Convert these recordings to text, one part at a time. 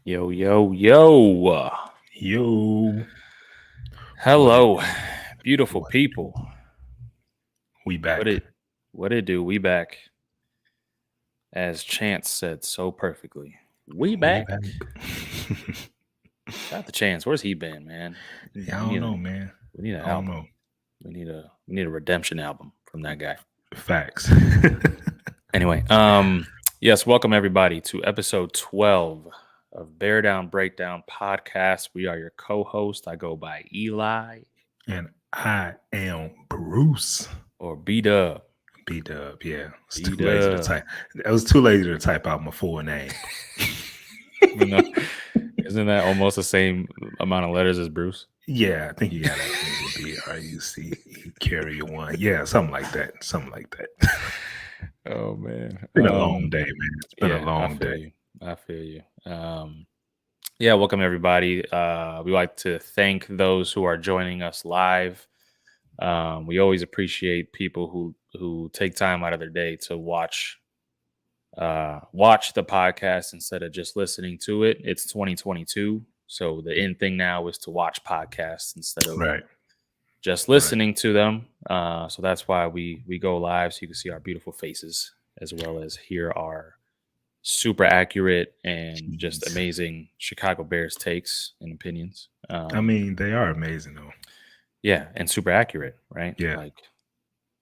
Yo, yo, yo. Yo, what it Hello, do? beautiful What it do? people. We What back. it what it do? We back. As Chance said so perfectly. We We back. back. Shout out to Chance. Where's he been, man? We Yeah, I we don't need know, a man. we need an I don't know. album. We need a redemption album from that guy. Facts. Anyway, yes, welcome everybody to episode 12 of Bear Down Breakdown podcast. We are your co-host. I go by Eli And I am Bruce. or B-Dub. B Dub. Yeah, it's too lazy to B-Dub. type. I was too lazy to type out my full name. Even though, isn't that almost the same amount of letters as Bruce? Yeah, I think you got to BRUCE carry one. Yeah, something like that. Something like that. Oh man. Been a long day, man. It's been a Yeah, I long feel day. you. I feel you. Yeah, welcome everybody. We like to thank those who are joining us live. We always appreciate people who take time out of their day to watch the podcast instead of just listening to it. It's 2022, so the in thing now is to watch podcasts instead of Right. just Right. listening to them. So that's why we go live, so you can see our beautiful faces as well as hear our super accurate and just Jeez. amazing Chicago Bears takes and opinions. I mean, they are amazing, though. Yeah, and super accurate, right? Yeah. Like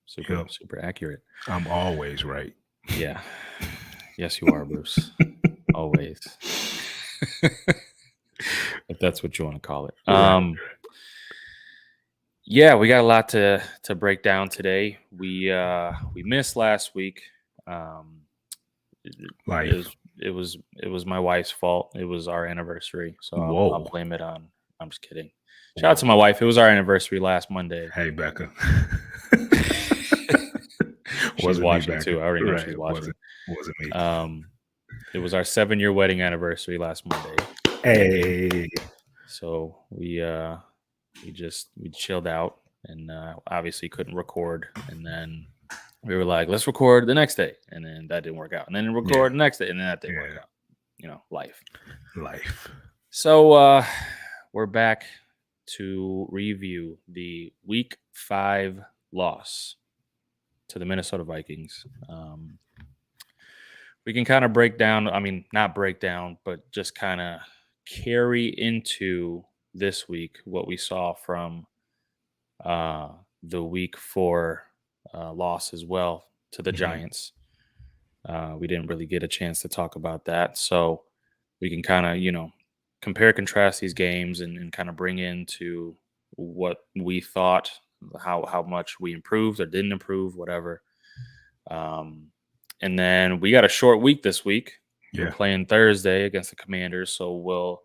super Yep. super accurate. I'm always right. Yeah. Yes, you are, Bruce. Always. If that's what you want to call it. Right. Yeah, we got a lot to break down today. We missed last week. Life. It was my wife's fault. It was our anniversary, so I'll Whoa. blame it on. I'm just kidding. Shout out to my wife. It was our anniversary last Monday. Hey, Becca. She's watching too. I already know she's watching. Wasn't me. It was our 7-year wedding anniversary last Monday. Hey. So we chilled out and obviously couldn't record, and then we were like, let's record the next day, and then that didn't work out, and then record the next day, and then that didn't work out. You know, life. So we're back to review the Week 5 loss to the Minnesota Vikings. We can kind of break down. I mean, not break down, but just kind of carry into this week what we saw from the Week 4 loss as well to the Giants. We didn't really get a chance to talk about that, so we can kind of compare, contrast these games and kind of bring into what we thought, how much we improved or didn't improve, whatever. And then we got a short week this week. Yeah. We're playing Thursday against the Commanders, so we'll.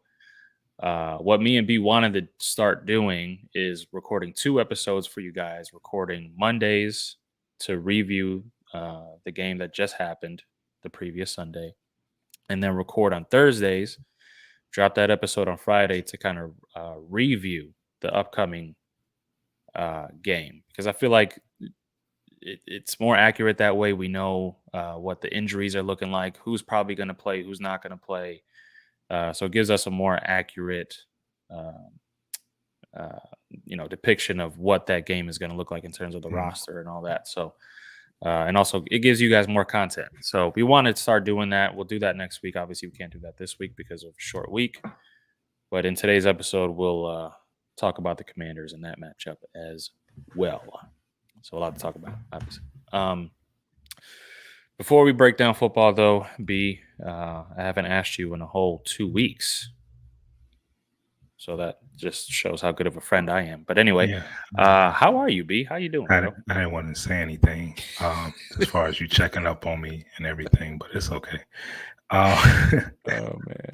What me and B wanted to start doing is recording 2 episodes for you guys, recording Mondays to review the game that just happened the previous Sunday, and then record on Thursdays, drop that episode on Friday to kind of review the upcoming game, because I feel like it's more accurate that way. We know what the injuries are looking like, who's probably going to play, who's not going to play. So it gives us a more accurate, depiction of what that game is going to look like in terms of the roster and all that. So, and also it gives you guys more content. So we want to start doing that. We'll do that next week. Obviously, we can't do that this week because of a short week. But in today's episode, we'll talk about the Commanders and that matchup as well. So a lot to talk about, obviously. Before we break down football, though, B, I haven't asked you in a whole 2 weeks. So that just shows how good of a friend I am. But anyway, how are you, B? How you doing, bro? I didn't want to say anything as far as you checking up on me and everything, but it's okay. Oh man.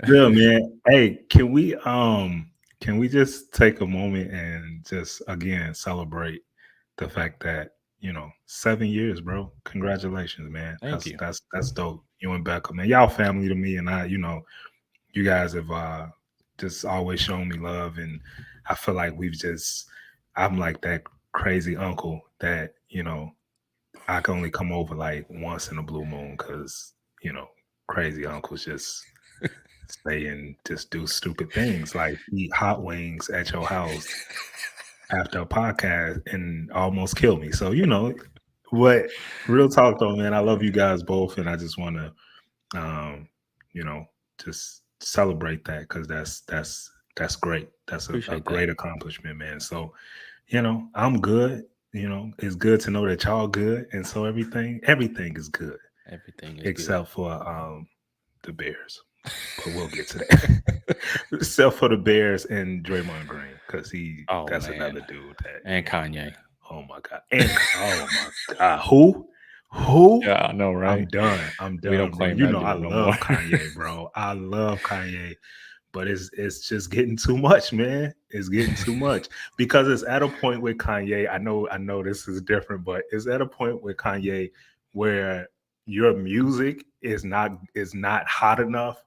Yeah, man. Hey, can we just take a moment and just again celebrate the fact that 7 years, bro. Congratulations, man. Thank you. That's dope. You and Becca, man. Y'all family to me, and you guys have just always shown me love, and I feel like I'm like that crazy uncle that I can only come over like once in a blue moon because crazy uncles just stay and just do stupid things like eat hot wings at your house after a podcast and almost kill me. So, what real talk though, man, I love you guys both. And I just want to, um, you know, just celebrate that because that's great. That's a Appreciate great that. accomplishment, man. So, I'm good. It's good to know that y'all good. And so everything is good Everything is except for the Bears. But we'll get to that. Except for the Bears and Draymond Green, because Oh, that's man. another dude that And Kanye. oh my god. And oh my god. Who? Who? Yeah, I know, right? I'm done. I'm We don't done, bro. claim You that know I dude no more. love Kanye, bro. I love Kanye, but it's just getting too much, man. It's getting too much because it's at a point with Kanye. I know this is different, but it's at a point with Kanye where your music is not hot enough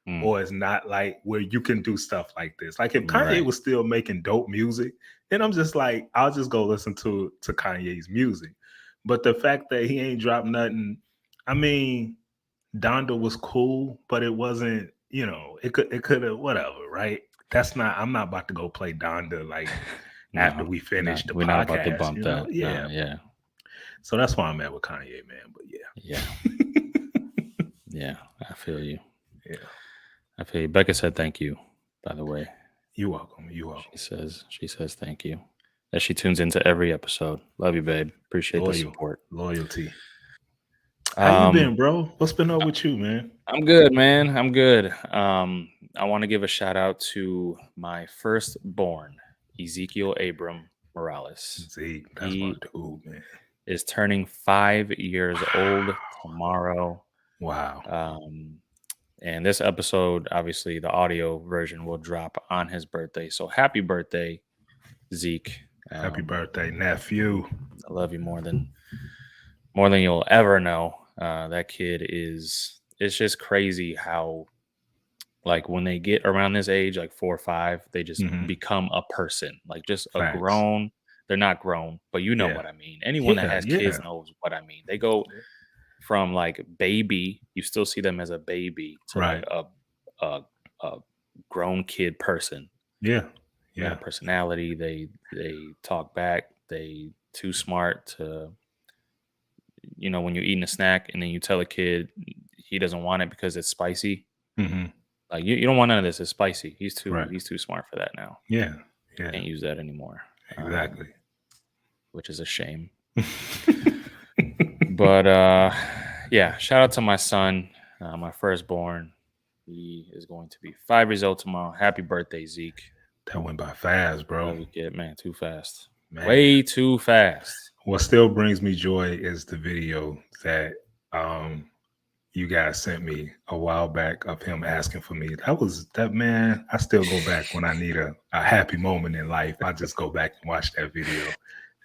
Mm, or it's not like where you can do stuff like this. Like if Kanye right. was still making dope music, then I'm just like, I'll just go listen to Kanye's music. But the fact that he ain't dropped nothing, I mean, Donda was cool, but it wasn't, it could have whatever, right? I'm not about to go play Donda like after No, we finish the we're not about to podcast, bump that. Yeah. No, yeah. So that's why I'm at with Kanye, man. But Yeah. Yeah. I feel you. Yeah. I feel you. Becca said thank you, by the way. You're welcome. You're welcome. She says thank you. That she tunes into every episode. Love you, babe. Appreciate the support. Loyalty. How you been, bro? What's been up Uh, with you, man? I'm good, man. I'm good. I want to give a shout out to my firstborn, Ezekiel Abram Morales. Zeke, that's He my dude, man. is turning 5 years old tomorrow. Wow. And this episode, obviously, the audio version will drop on his birthday. So happy birthday, Zeke. Happy birthday, nephew. I love you more than you'll ever know. That kid it's just crazy how, like, when they get around this age, like 4 or 5, they just Mhm. become a person, like just Facts. a grown. They're not grown, but you know Yeah. what I mean. Anyone that Yeah, has kids yeah. knows what I mean. They go from like baby, you still see them as a baby, to Right. like a grown kid person. Yeah. They got Yeah. a personality. They talk back. They too smart to, when you're eating a snack and then you tell a kid he doesn't want it because it's spicy. hmm Like you don't want none of this. It's spicy. He's too Right. smart for that now. Yeah. Yeah. Can't use that anymore. Exactly. Which is a shame. But yeah, shout out to my son, my firstborn. He is going to be 5 years old tomorrow. Happy birthday, Zeke. That went by fast, bro. Love you, kid. Man, too fast. Man. Way too fast. What still brings me joy is the video that you guys sent me a while back of him asking for me. That man, I still go back when I need a happy moment in life. I just go back and watch that video.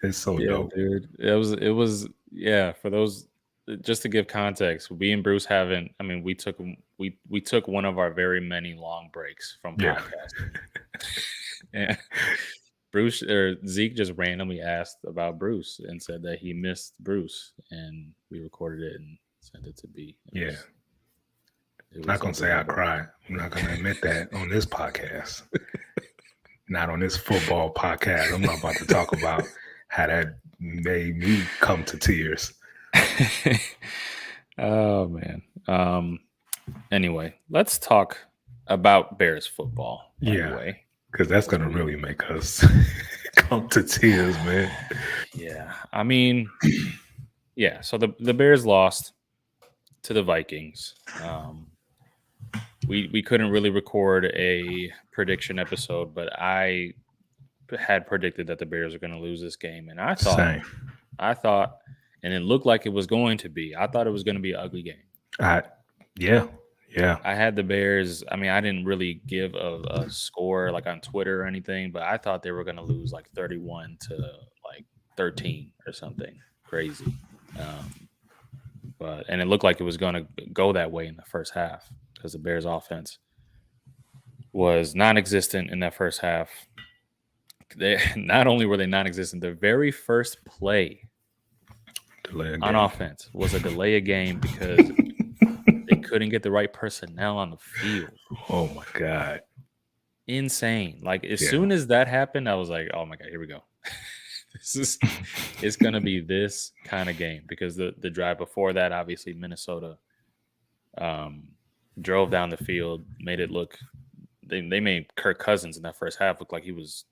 It's so dope. Dude. It was for those, just to give context, we and Bruce we took one of our very many long breaks from Yeah. podcasting. And Bruce or Zeke just randomly asked about Bruce and said that he missed Bruce, and we recorded it and sent it to B. I'm not gonna say I cry. I'm not gonna admit that on this podcast. Not on this football podcast. I'm not about to talk about how that made me come to tears. Oh man. Anyway, let's talk about Bears football. Anyway, because that's gonna really make us come to tears, man. Yeah, I mean, yeah. So the Bears lost to the Vikings. We couldn't really record a prediction episode, but I had predicted that the Bears are going to lose this game, and I thought, and it looked like it was going to be. I thought it was going to be an ugly game. Yeah. I had the Bears. I mean, I didn't really give a score like on Twitter or anything, but I thought they were going to lose like 31 to like 13 or something crazy. And it looked like it was going to go that way in the first half because the Bears offense was non-existent in that first half. Not only were they non-existent, the very first play on offense was a delay of game because They couldn't get the right personnel on the field. Oh my God. Insane. Like as Yeah. soon as that happened, I was like, oh my God, here we go. It's gonna be this kind of game because the drive before that, obviously Minnesota drove down the field, made it look they made Kirk Cousins in that first half look like he was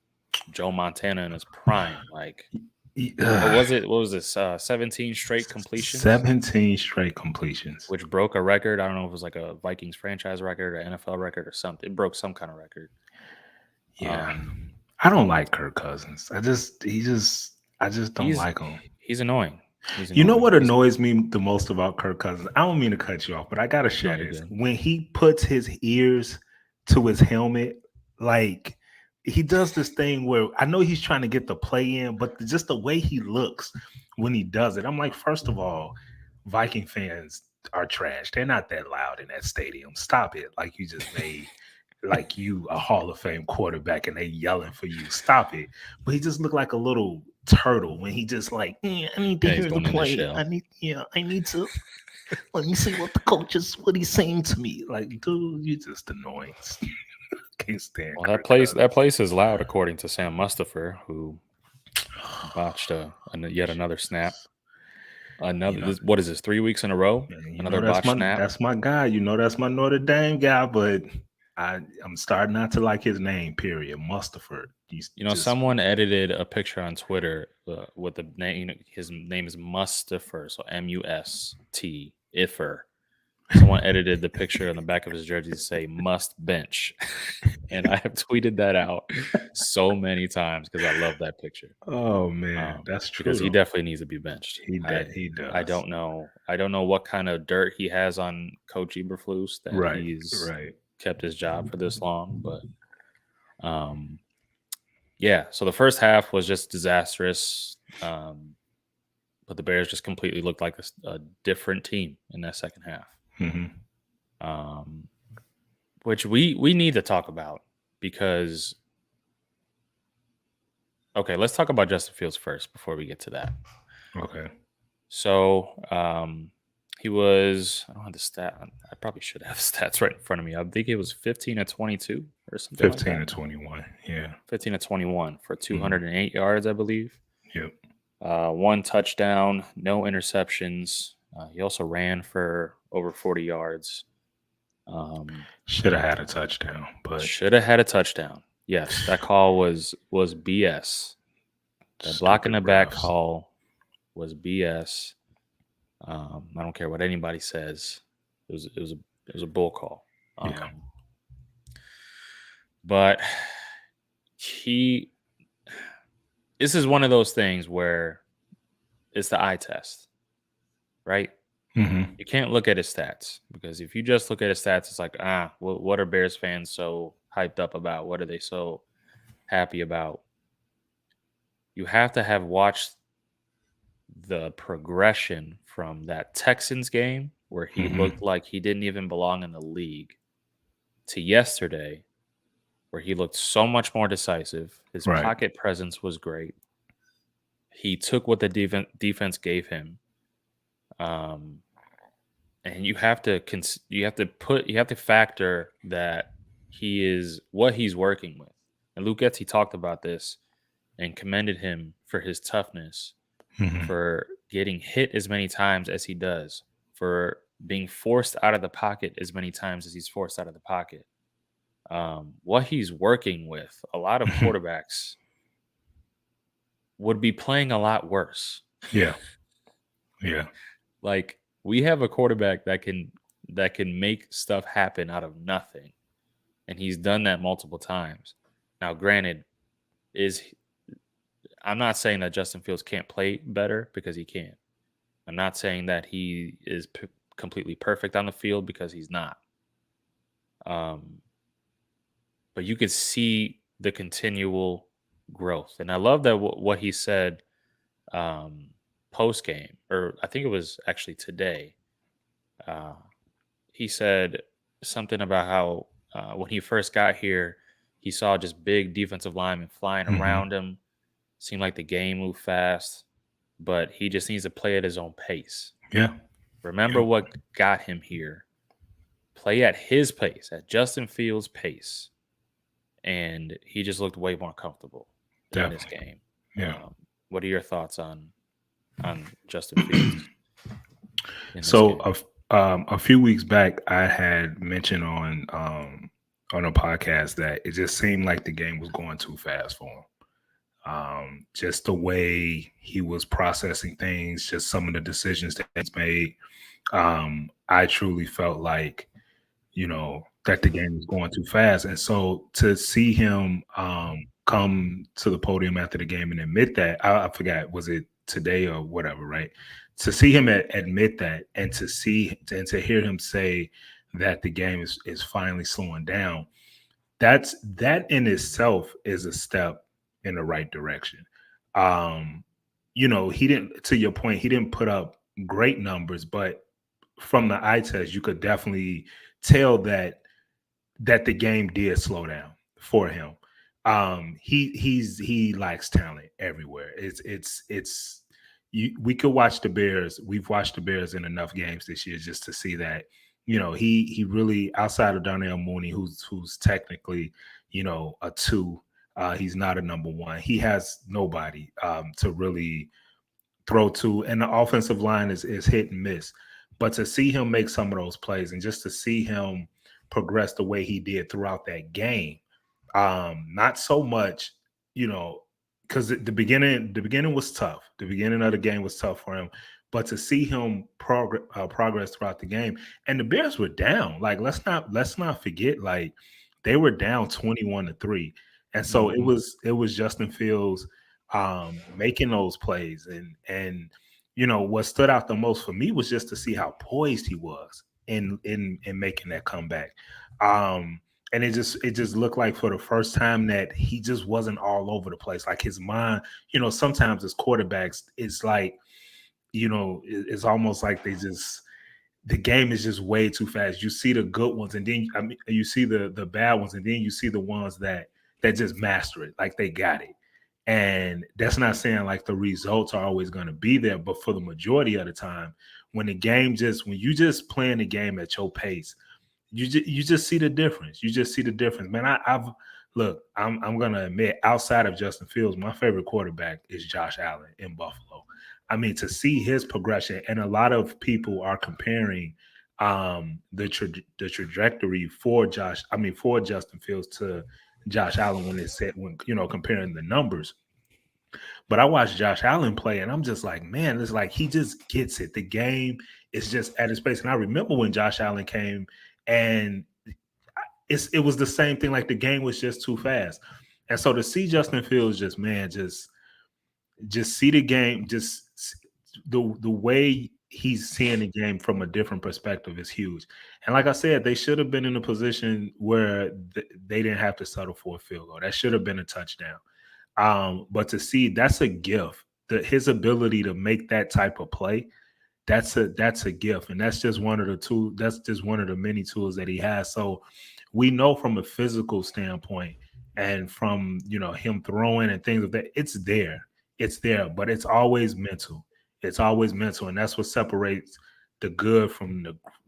Joe Montana in his prime. Like what was this? 17 straight completions? 17 straight completions. Which broke a record. I don't know if it was like a Vikings franchise record or NFL record or something. It broke some kind of record. Yeah. I don't like Kirk Cousins. I just don't like him. He's annoying. You know what annoys me the most about Kirk Cousins? I don't mean to cut you off, but I gotta share this. When he puts his ears to his helmet, like he does this thing where I know he's trying to get the play in, but just the way he looks when he does it, I'm like, first of all, Viking fans are trash. They're not that loud in that stadium. Stop it. Like you just made like you a Hall of Fame quarterback and they yelling for you. Stop it. But he just looked like a little turtle when he just like, I need to hear the play. I need to let me see what he's saying to me. Like, dude, you're just annoying. Can't stand. Well, that place is loud, according to Sam Mustipher, who botched yet another snap. What is this? 3 weeks in a row? Another botched snap. That's my guy. That's my Notre Dame guy, but I'm starting not to like his name. Period. Mustipher. Someone edited a picture on Twitter with the name. His name is Mustipher, so M-U-S-T Iffer. Someone edited the picture on the back of his jersey to say "must bench," and I have tweeted that out so many times because I love that picture. Oh man, that's true. Because he definitely needs to be benched. He does. I don't know what kind of dirt he has on Coach Eberflus that he's kept his job for this long, but yeah. So the first half was just disastrous, but the Bears just completely looked like a different team in that second half. Mm-hmm. Which we need to talk about because let's talk about Justin Fields first before we get to that. Okay. So he was, I don't have the stat. I probably should have stats right in front of me. I think it was 15 to 22 or something. 15 to 21. Yeah. 15 to 21 for 208 yards, I believe. Yep. 1 touchdown, no interceptions. He also ran for over 40 yards. Should have had a touchdown, but should have had a touchdown. Yes, that call was BS. That block in the back call was BS. I don't care what anybody says. It was a bull call. Yeah. But this is one of those things where it's the eye test, right? Mm-hmm. You can't look at his stats because if you just look at his stats, it's like, what are Bears fans so hyped up about? What are they so happy about? You have to have watched the progression from that Texans game where he looked like he didn't even belong in the league to yesterday where he looked so much more decisive. His pocket presence was great. He took what the defense gave him. And you have to factor that he is what he's working with. And Luke Getsy talked about this and commended him for his toughness, for getting hit as many times as he does, for being forced out of the pocket as many times as he's forced out of the pocket. What he's working with, a lot of quarterbacks would be playing a lot worse. Yeah. Yeah. Like we have a quarterback that can make stuff happen out of nothing. And he's done that multiple times. Now, granted, I'm not saying that Justin Fields can't play better because he can. I'm not saying that he is completely perfect on the field because he's not. But you could see the continual growth. And I love that what he said post game, or I think it was actually today. He said something about how when he first got here, he saw just big defensive linemen flying around him. Seemed like the game moved fast, but he just needs to play at his own pace. Yeah. Remember what got him here. play at his pace, at Justin Fields' pace, and he just looked way more comfortable in this Definitely. game. Yeah. What are your thoughts on Justin Fields in this So game? a few weeks back, I had mentioned on a podcast that it just seemed like the game was going too fast for him. Just the way he was processing things, just some of the decisions that he's made. I truly felt like, that the game was going too fast. And so to see him come to the podium after the game and admit that, I forgot, was it today or whatever, right? To see him admit that and to hear him say that the game is finally slowing down, that in itself is a step in the right direction. Um, he didn't, to your point, he didn't put up great numbers, but from the eye test, you could definitely tell that the game did slow down for him. He lacks talent everywhere. It's we could watch the Bears. We've watched the Bears in enough games this year just to see that, he really, outside of Darnell Mooney, who's technically, a two, he's not a number one. He has nobody to really throw to, and the offensive line is hit and miss. But to see him make some of those plays and just to see him progress the way he did throughout that game, not so much, because the beginning was tough. The beginning of the game was tough for him, but to see him progress throughout the game, and the Bears were down. Like let's not forget, like they were down 21-3, and so it Mhm. was Justin Fields making those plays, and what stood out the most for me was just to see how poised he was in making that comeback. And it just looked like for the first time that he just wasn't all over the place. Like his mind, sometimes as quarterbacks, it's like, it's almost like the game is just way too fast. You see the good ones, and then you see the bad ones, and then you see the ones that just master it, like they got it. And that's not saying like the results are always going to be there, but for the majority of the time, when you just playing the game at your pace, you just see the difference. You just see the difference, man. I'm gonna admit, outside of Justin Fields, my favorite quarterback is Josh Allen in Buffalo. I mean, to see his progression, and a lot of people are comparing the trajectory for Justin Fields to Josh Allen when comparing the numbers. But I watched Josh Allen play, and I'm just like, man, it's like he just gets it. The game is just at his pace. And I remember when Josh Allen came, and it was the same thing. Like the game was just too fast. And so to see Justin Fields just see the game, the way he's seeing the game from a different perspective is huge. And like I said, they should have been in a position where they didn't have to settle for a field goal. That should have been a touchdown. But to see, that's a gift. His ability to make that type of play, that's a gift, and that's just one of the tools. That's just one of the many tools that he has. So we know from a physical standpoint, and from him throwing and things of that, it's there, but it's always mental. It's always mental, and that's what separates the good from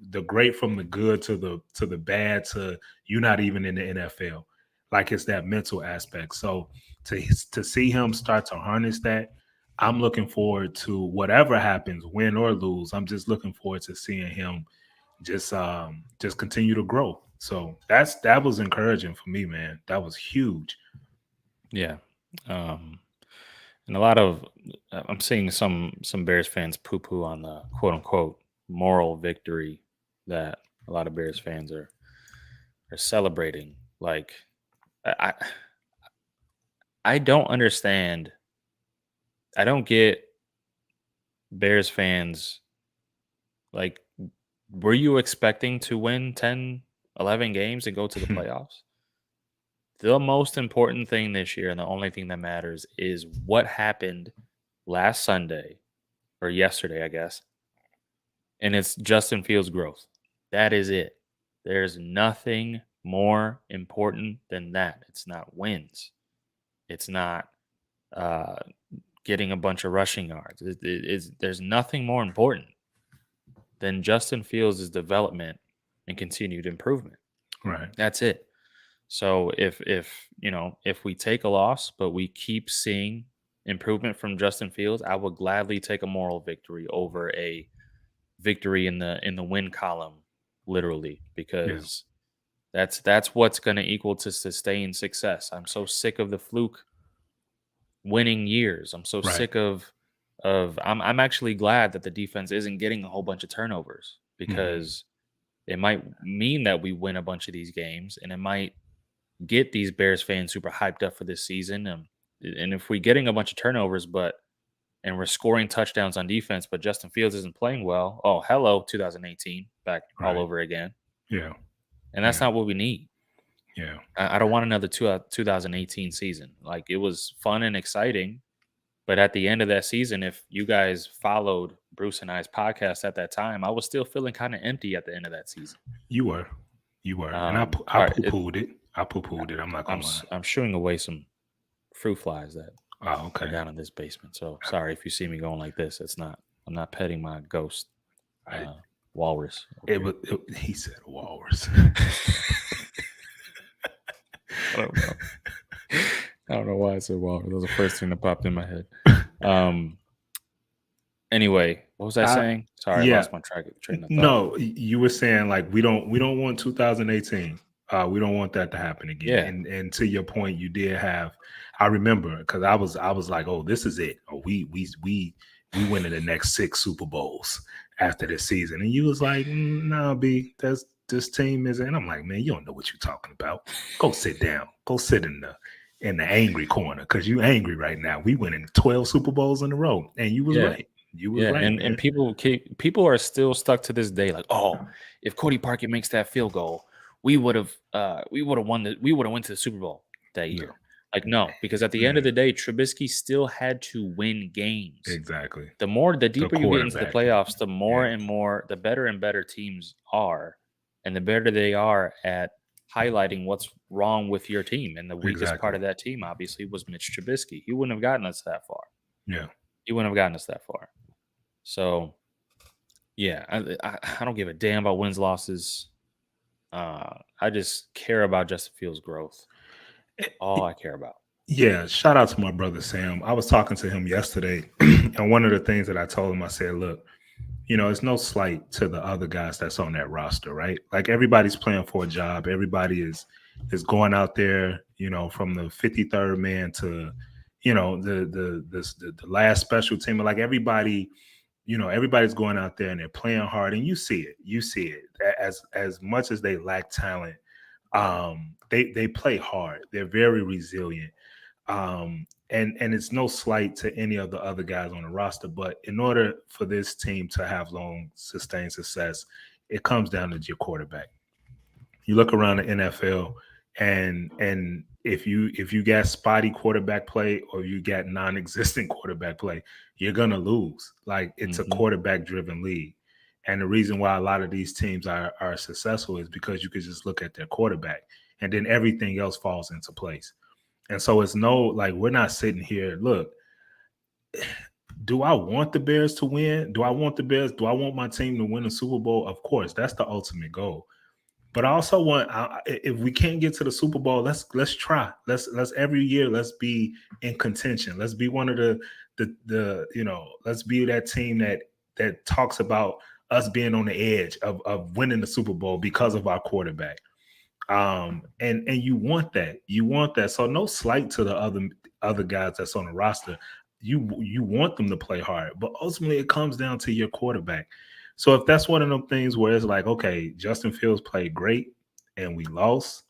the great from the good to the bad to you not even in the NFL. Like it's that mental aspect. So to see him start to harness that, I'm looking forward to whatever happens, win or lose. I'm just looking forward to seeing him just continue to grow. So that was encouraging for me, man. That was huge. Yeah. Um, and a lot of I'm seeing some Bears fans poo poo on the quote unquote moral victory that a lot of Bears fans are celebrating. Like I I don't understand. I don't get Bears fans, like, were you expecting to win 10, 11 games and go to the playoffs? The most important thing this year and the only thing that matters is what happened last Sunday or yesterday, I guess. And it's Justin Fields' growth. That is it. There's nothing more important than that. It's not wins. It's not uh, getting a bunch of rushing yards. There's nothing more important than Justin Fields' development and continued improvement. Right. That's it. So if if we take a loss but we keep seeing improvement from Justin Fields, I would gladly take a moral victory over a victory in the win column, literally, Yeah. because that's what's going to equal to sustained success. I'm so sick of the fluke winning years. I'm so Right. sick of I'm actually glad that the defense isn't getting a whole bunch of turnovers, because it might mean that we win a bunch of these games, and it might get these Bears fans super hyped up for this season. And if we're getting a bunch of turnovers, and we're scoring touchdowns on defense, but Justin Fields isn't playing well, oh, hello, 2018, back all Right. over again. Yeah. And that's Yeah. not what we need. Yeah. I don't want another 2018 season. Like, it was fun and exciting, but at the end of that season, if you guys followed Bruce and I's podcast at that time, I was still feeling kind of empty at the end of that season. You were. And I All right, poo-pooed it. I poo-pooed it. I'm not gonna lie. I'm shooing away some fruit flies that Oh, are okay. down in this basement. So sorry if you see me going like this. I'm not petting my ghost walrus. He said walrus. I don't know. I don't know why I said walrus. That was the first thing that popped in my head. Anyway, what was I saying? Sorry, I lost my train of thought. No, you were saying like we don't want 2018. We don't want that to happen again. Yeah. And to your point, you did have. I remember because I was like, oh, this is it. Oh, we win in the next 6 Super Bowls after this season, and you was like, no, B, this team isn't. And I'm like, man, you don't know what you're talking about. Go sit down. Go sit in the angry corner, because you angry right now. We winning 12 Super Bowls in a row, and you was right. You was right. And people are still stuck to this day, like, oh, if Cody Parkey makes that field goal, we would have went to the Super Bowl that year. Like, no, because at the end of the day, Trubisky still had to win games. Exactly. The deeper you get into the playoffs, the more and more, the better and better teams are, and the better they are at highlighting what's wrong with your team. And the weakest part of that team, obviously, was Mitch Trubisky. He wouldn't have gotten us that far. Yeah. He wouldn't have gotten us that far. So, yeah, I don't give a damn about wins, losses. I just care about Justin Fields' growth. All I care about. Yeah, shout out to my brother Sam. I was talking to him yesterday, and one of the things that I told him, I said, look, it's no slight to the other guys that's on that roster, right? Like, everybody's playing for a job. Everybody is going out there, from the 53rd man to, the last special team. Like, everybody, everybody's going out there and they're playing hard, and you see it as much as they lack talent. They play hard. They're very resilient. And it's no slight to any of the other guys on the roster, but in order for this team to have long sustained success, it comes down to your quarterback. You look around the NFL, and if you got spotty quarterback play or you got non-existent quarterback play, you're gonna lose. Like, it's a quarterback-driven league. And the reason why a lot of these teams are successful is because you could just look at their quarterback, and then everything else falls into place. And so it's we're not sitting here. Look, do I want the Bears to win? Do I want my team to win a Super Bowl? Of course, that's the ultimate goal. But I also want, if we can't get to the Super Bowl, let's try. Let's every year, let's be in contention. Let's be one of let's be that team that talks about us being on the edge of winning the Super Bowl because of our quarterback. And you want that. So no slight to the other guys that's on the roster. You want them to play hard, but ultimately it comes down to your quarterback. So if that's one of them things where it's like, okay, Justin Fields played great and we lost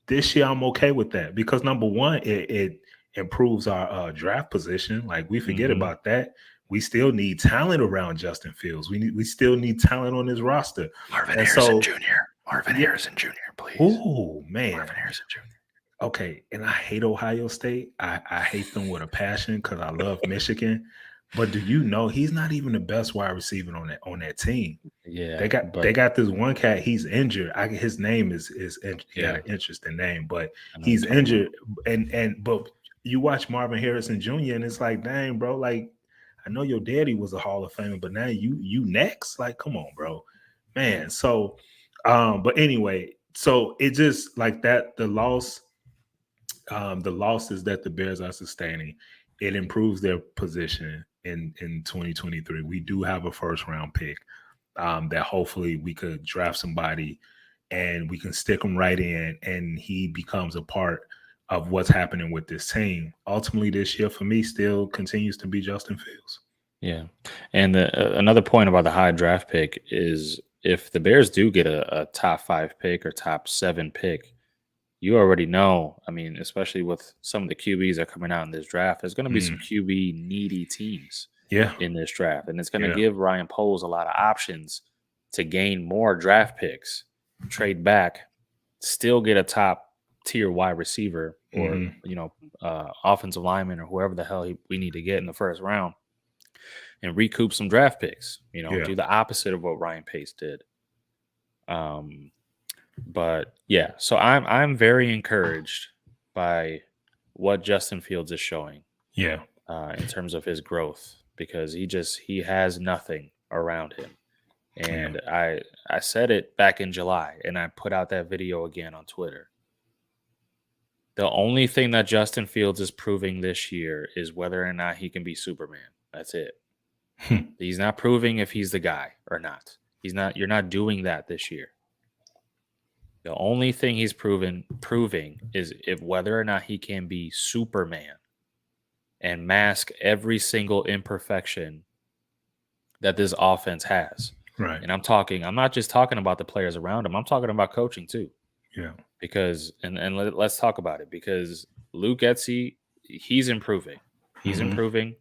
this year, I'm okay with that, because number one, it improves our draft position. Like, we forget about that. We still need talent around Justin Fields. We still need talent on his roster. Marvin Harrison Jr., please. Oh, man. Marvin Harrison Jr. Okay, and I hate Ohio State. I hate them with a passion because I love Michigan. But do you know he's not even the best wide receiver on that team? Yeah, they got this one cat. He's injured. His name is he got an interesting name, but he's injured. But you watch Marvin Harrison Jr. and it's like, dang, bro. Like, I know your daddy was a Hall of Famer, but now you next. Like, come on, bro, man. So But anyway, so it just like that the losses that the Bears are sustaining, it improves their position in 2023. We do have a first round pick that hopefully we could draft somebody and we can stick him right in, and he becomes a part of what's happening with this team. Ultimately, this year for me still continues to be Justin Fields. Yeah. And another point about the high draft pick is if the Bears do get a top 5 pick or top 7 pick, you already know. I mean, especially with some of the QBs that are coming out in this draft, there's going to be some QB needy teams in this draft. And it's going to give Ryan Poles a lot of options to gain more draft picks, trade back, still get a top tier wide receiver or, offensive lineman or whoever the hell we need to get in the first round and recoup some draft picks, do the opposite of what Ryan Pace did. But yeah, so I'm very encouraged by what Justin Fields is showing. Yeah. In terms of his growth, because he has nothing around him. And I said it back in July, and I put out that video again on Twitter. The only thing that Justin Fields is proving this year is whether or not he can be Superman. That's it. He's not proving if he's the guy or not. You're not doing that this year. The only thing he's proving is if whether or not he can be Superman and mask every single imperfection that this offense has. Right. And I'm not just talking about the players around him. I'm talking about coaching too. Yeah. Because let's talk about it, because Luke Getsy, he's improving. He's improving.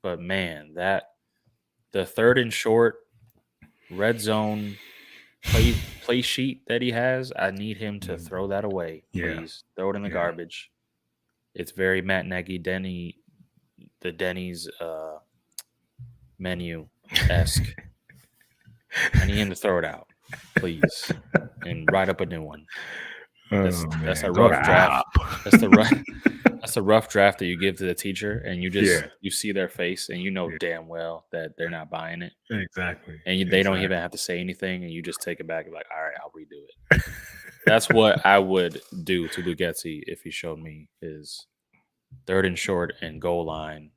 But man, the third and short red zone play sheet that he has, I need him to throw that away. Please throw it in the garbage. It's very Matt Nagy, the Denny's menu-esque. I need him to throw it out, please, and write up a new one. That's a rough draft. That's a rough draft that you give to the teacher, and you see their face, and you know damn well that they're not buying it. Exactly. And they don't even have to say anything, and you just take it back and be like, all right, I'll redo it. That's what I would do to Luke Getsy if he showed me his third and short and goal line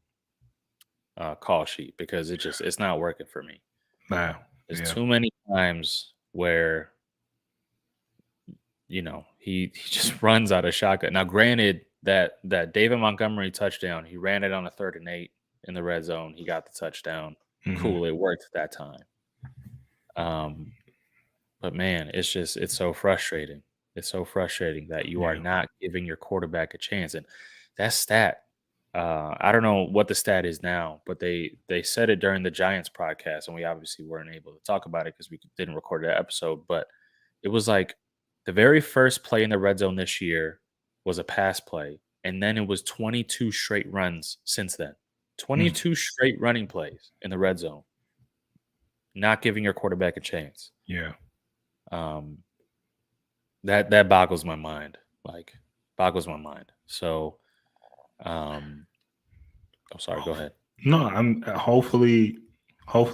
call sheet, because it's not working for me. Nah. There's too many times where he just runs out of shotgun. Now, granted, that David Montgomery touchdown, he ran it on a 3rd and 8 in the red zone. He got the touchdown. Cool, it worked at that time. But man, it's so frustrating. It's so frustrating that you are not giving your quarterback a chance. And that stat, I don't know what the stat is now, but they said it during the Giants podcast, and we obviously weren't able to talk about it because we didn't record that episode. But it was like the very first play in the red zone this year was a pass play, and then it was 22 straight runs since then. 22 straight running plays in the red zone. Not giving your quarterback a chance. Yeah. That boggles my mind. Boggles my mind. So, sorry, go ahead. No, I'm hopefully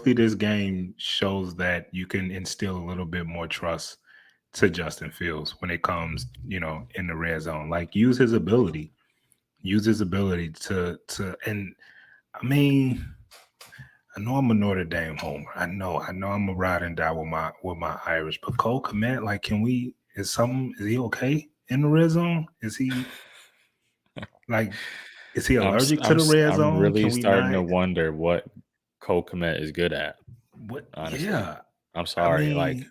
this game shows that you can instill a little bit more trust to Justin Fields when it comes, in the red zone. Like, use his ability to and I mean, I know I'm a Notre Dame homer. I know I'm a ride and die with my Irish, but Cole Kmet, like, is he okay in the red zone? Is he allergic to the red zone? I'm really starting to wonder what Cole Kmet is good at. What? Honestly. Yeah. I'm sorry.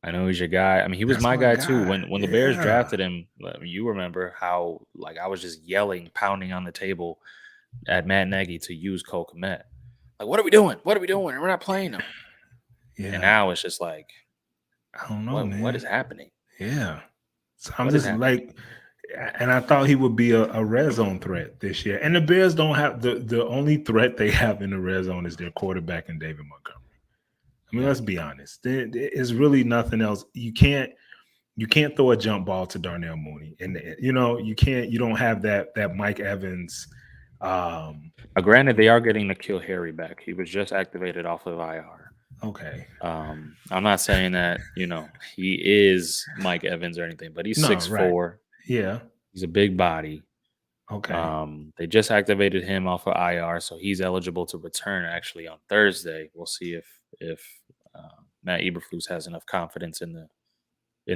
I know he's your guy. I mean, he was my guy too. When the Bears drafted him, you remember how I was just yelling, pounding on the table at Matt Nagy to use Cole Kmet. Like, what are we doing? What are we doing? We're not playing him. Yeah. And now it's just like, I don't know, man. What is happening? Yeah. So I'm just like, and I thought he would be a red zone threat this year. And the Bears don't have the only threat they have in the red zone is their quarterback and David Montgomery. I mean, let's be honest. There is really nothing else. You can't throw a jump ball to Darnell Mooney, and you don't have that Mike Evans. Granted, they are getting N'Keal Harry back. He was just activated off of IR. Okay. I'm not saying that, he is Mike Evans or anything, but he's No, six right. four. Yeah. He's a big body. Okay. They just activated him off of IR, so he's eligible to return actually on Thursday. We'll see if Matt Eberflus has enough confidence in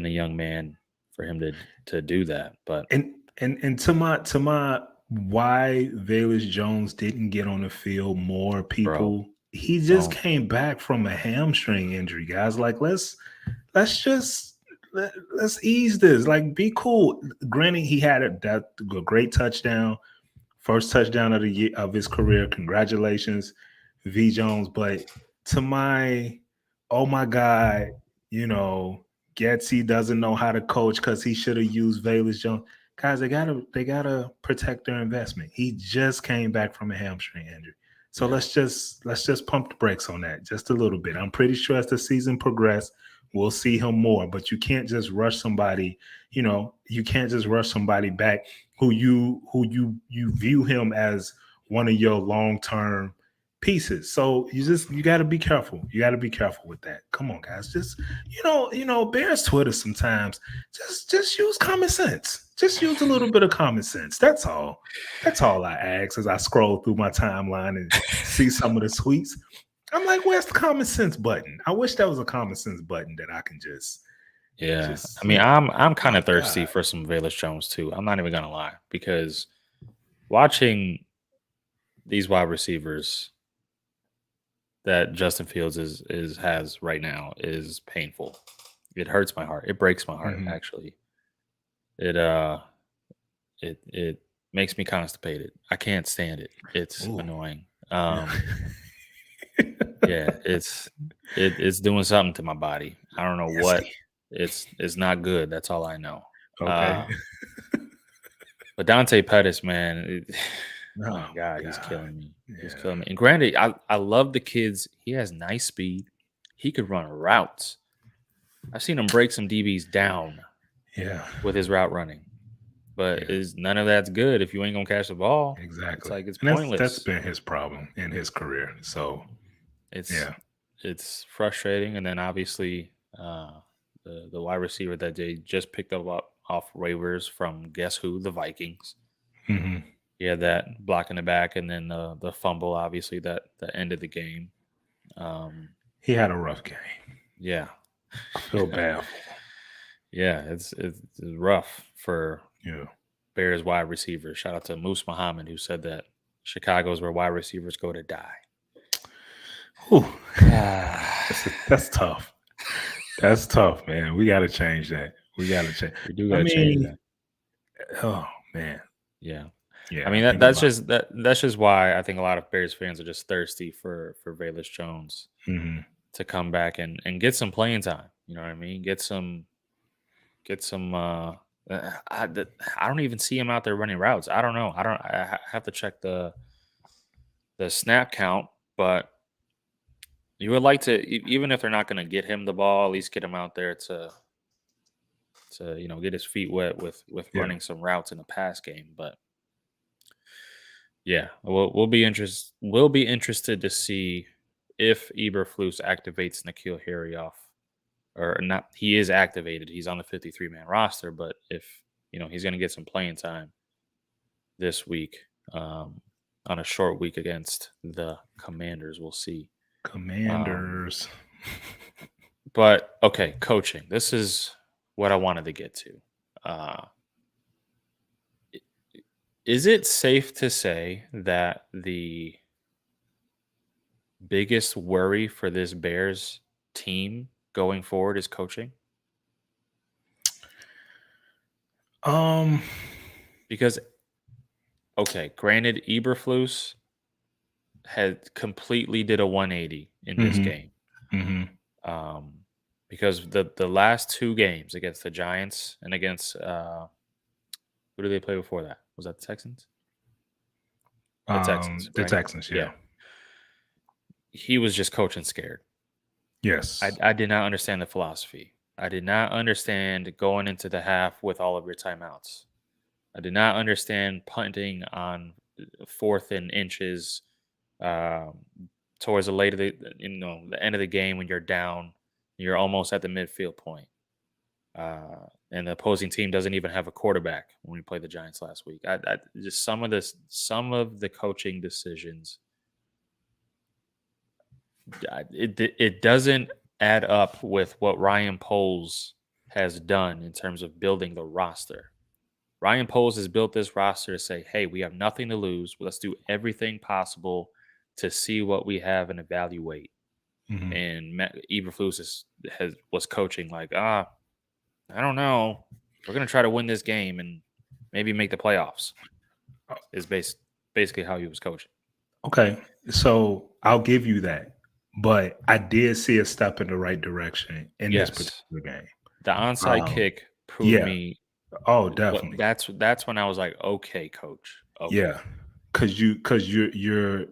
the young man for him to do that. But And to my why Velus Jones didn't get on the field more, bro, people, he just don't. came back from a hamstring injury, guys. Like let's just let's ease this. Like be cool. Granted, he had a great touchdown, first touchdown of the year of his career. Congratulations, V Jones. But to my oh my God, you know, Getsy doesn't know how to coach because he should have used Velus Jones. Guys, they gotta protect their investment. He just came back from a hamstring injury. So Yeah, let's just pump the brakes on that just a little bit. I'm pretty sure as the season progresses, we'll see him more. But you can't just rush somebody, you can't just rush somebody back who you view him as one of your long-term pieces. So you got to be careful. You got to be careful with that. Come on, guys. Just Bears Twitter sometimes. Just use common sense. Just use a little bit of common sense. That's all. That's all I ask as I scroll through my timeline and see some of the tweets. I'm like, where's the common sense button? I wish there was a common sense button that I can just yeah. just I mean, I'm kind my of thirsty God. for some Velus Jones too. I'm not even gonna lie because watching these wide receivers that Justin Fields has right now is painful. It hurts my heart. It breaks my heart Mhm. actually. It makes me constipated. I can't stand it. It's Ooh. annoying. Yeah. Yeah, it's doing something to my body. I don't know Nasty. what. It's not good. That's all I know. Okay. Uh, but Dante Pettis, man, my Oh God, he's God. killing me. He's Yeah. killing me. And granted, I love the kids. He has nice speed. He could run routes. I've seen him break some DBs down Yeah. with his route running. But Yeah. is none of that's good if you ain't gonna catch the ball. It's Exactly. like it's And that's pointless. been his problem in his career. So It's yeah. it's frustrating. And then obviously the wide receiver that they just picked up off waivers from guess who? The Vikings. Hmm. He had that block in the back, and then the fumble, obviously that ended the game. Um, He had a rough game. yeah, I feel bad for him. yeah, it's rough for Yeah. Bears wide receivers. Shout out to Moose Muhammad who said that Chicago's where wide receivers go to die. Whew. Ah, That's tough. That's tough, man. We gotta change that. We gotta change. we do I got to change mean, that. oh man. Yeah. I Yeah, mean ain't nobody. that's just why I think a lot of Bears fans are just thirsty for Velus Jones Hmm. to come back and get some playing time. You know what I mean? Get some. I don't even see him out there running routes. I don't know. I have to check the snap count, but you would like to even if they're not going to get him the ball, at least get him out there to get his feet wet with Yeah. running some routes in the pass game. But yeah, we'll be interested to see if Eberflus activates N'Keal Harry off or not. He is activated. He's on the 53-man roster, but if he's going to get some playing time this week um, on a short week against the Commanders, we'll see. Commanders. But okay, coaching. This is what I wanted to get to. Uh, is it safe to say that the biggest worry for this Bears team going forward is coaching? Um. Because okay, granted, Eberflus had completely did a 180 in this Hmm. game. Hmm. Um, because the last two games against the Giants and against who did they play before that? Was that the Texans? The Texans, The right? Texans. Yeah. Yeah. He was just coaching scared. I, Yes. I did not understand the philosophy. I did not understand going into the half with all of your timeouts. I did not understand punting on fourth and inches, um, towards the late of the end of the game when you're down, you're almost at the midfield point. And the opposing team doesn't even have a quarterback when we played the Giants last week. Just some of the coaching decisions, it doesn't add up with what Ryan Poles has done in terms of building the roster. Ryan Poles has built this roster to say, hey, we have nothing to lose. Let's do everything possible to see what we have and evaluate. Mhm. And Matt Eberflus was coaching like, I don't know. We're going to try to win this game and maybe make the playoffs. Is basically how he was coaching. Okay, so I'll give you that, but I did see a step in the right direction in this Yes. particular game. The onside kick proved yeah. me. Oh, definitely. That's when I was like, okay, coach. Okay. Yeah, because your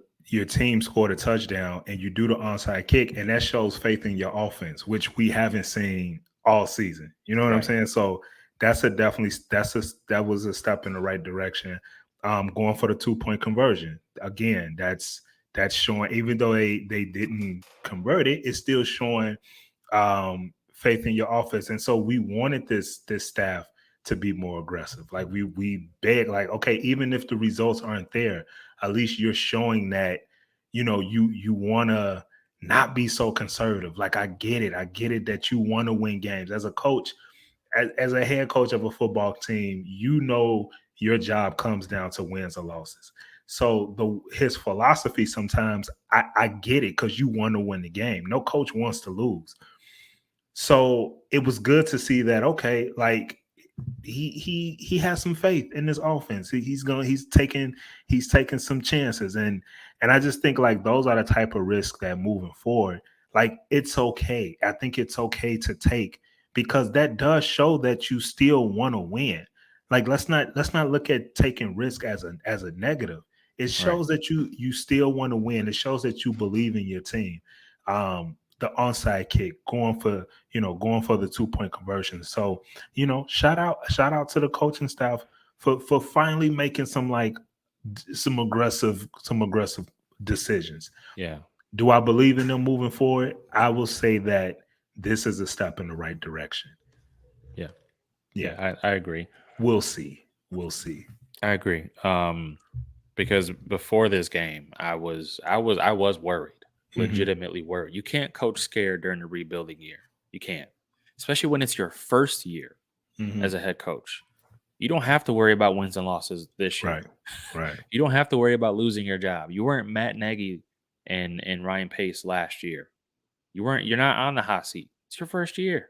team scored a touchdown and you do the onside kick, and that shows faith in your offense, which we haven't seen all season. You know what I'm Right. saying? So that was a step in the right direction. Going for the 2-point conversion again. That's showing, even though they didn't convert it, it's still showing faith in your offense. And so we wanted this staff to be more aggressive. Like we beg, like, okay, even if the results aren't there, at least you're showing that, you want to not be so conservative. Like, I get it that you want to win games as a coach, as a head coach of a football team. Your job comes down to wins or losses. So his philosophy, sometimes I get it, because you want to win the game. No coach wants to lose. So it was good to see that, okay, like, he has some faith in this offense. He's taking some chances, and I just think, like, those are the type of risks that moving forward, like, it's okay. I think it's okay to take, because that does show that you still want to win. Like, let's not look at taking risk as a negative. It shows that you still want to win. It shows that you believe in your team. The onside kick, going for the 2-point conversion. So, shout out to the coaching staff for finally making some aggressive decisions. Yeah. Do I believe in them moving forward? I will say that this is a step in the right direction. Yeah. Yeah. I agree. We'll see. I agree. Because before this game, I was worried, legitimately worried. You can't coach scared during the rebuilding year. You can't, especially when it's your first year as a head coach. You don't have to worry about wins and losses this year. Right. You don't have to worry about losing your job. You weren't Matt Nagy and Ryan Pace last year. You're not on the hot seat. It's your first year.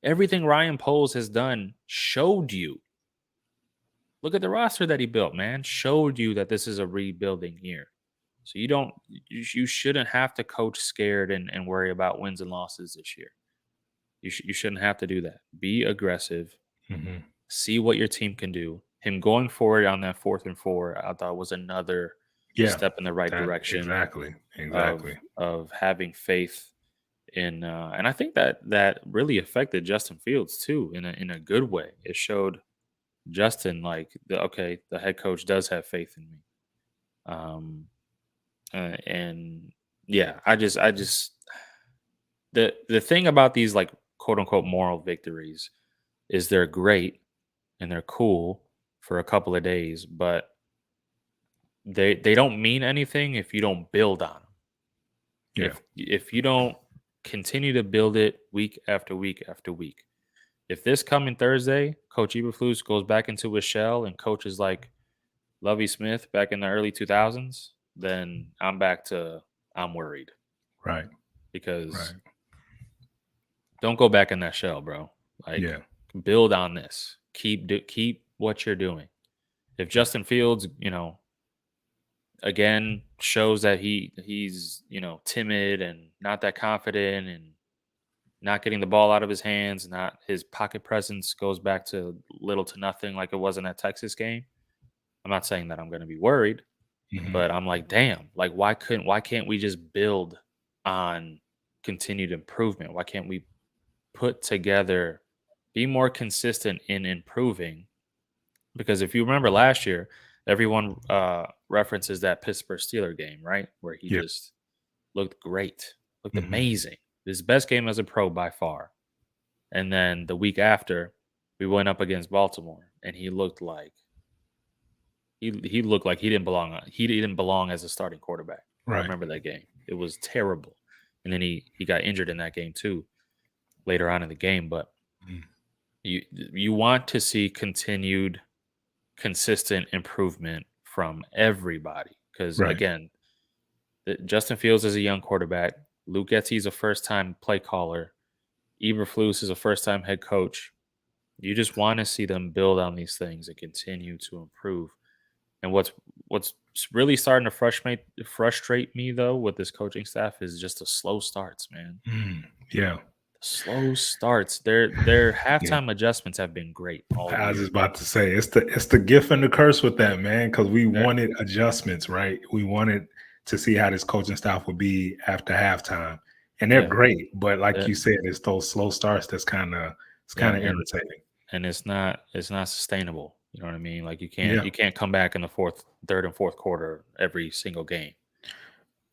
Everything Ryan Poles has done showed you. Look at the roster that he built, man. Showed you that this is a rebuilding year. So you shouldn't have to coach scared and worry about wins and losses this year. You shouldn't have to do that. Be aggressive. See what your team can do. Him going forward on that 4th and 4, I thought was another step in the right direction. Exactly. Of having faith in, and I think that really affected Justin Fields too in a good way. It showed Justin, like, the head coach does have faith in me. And yeah, I just the thing about these, like, quote unquote moral victories is they're great and they're cool for a couple of days, but they don't mean anything if you don't build on them. Yeah. If you don't continue to build it week after week after week. If this coming Thursday, Coach Eberflus goes back into his shell and coaches like Lovie Smith back in the early 2000s, then I'm worried. Right. Because don't go back in that shell, bro. Like, build on this. Keep what you're doing. If Justin Fields, again shows that he's timid and not that confident and not getting the ball out of his hands, not his pocket presence goes back to little to nothing like it was in that Texas game. I'm not saying that I'm going to be worried, but I'm like, damn, like, why can't we just build on continued improvement? Why can't we put together, be more consistent in improving? Because if you remember last year, everyone references that Pittsburgh Steeler game, right? Where he Yeah. just looked great, looked Mhm. amazing. His best game as a pro by far. And then the week after, we went up against Baltimore, and he looked like he looked like he didn't belong. He didn't belong as a starting quarterback. I Right. remember that game. It was terrible. And then he got injured in that game too later on in the game. But Mm. you want to see continued consistent improvement from everybody because Right. again, Justin Fields is a young quarterback. Luke Getzey's a first time play caller. Eberflus is a first time head coach. You just want to see them build on these things and continue to improve. And what's really starting to frustrate me though with this coaching staff is just the slow starts, man. Yeah. Slow starts. Their Yeah. halftime adjustments have been great all I was year. just about to say it's the gift and the curse with that, man, because we wanted adjustments, right? We wanted to see how this coaching staff would be after halftime. And they're Yeah, great, but like yeah, you said, it's those slow starts that's yeah, kinda irritating. and it's not sustainable. You know what I mean? Like Yeah. you can't come back in the third and fourth quarter every single game.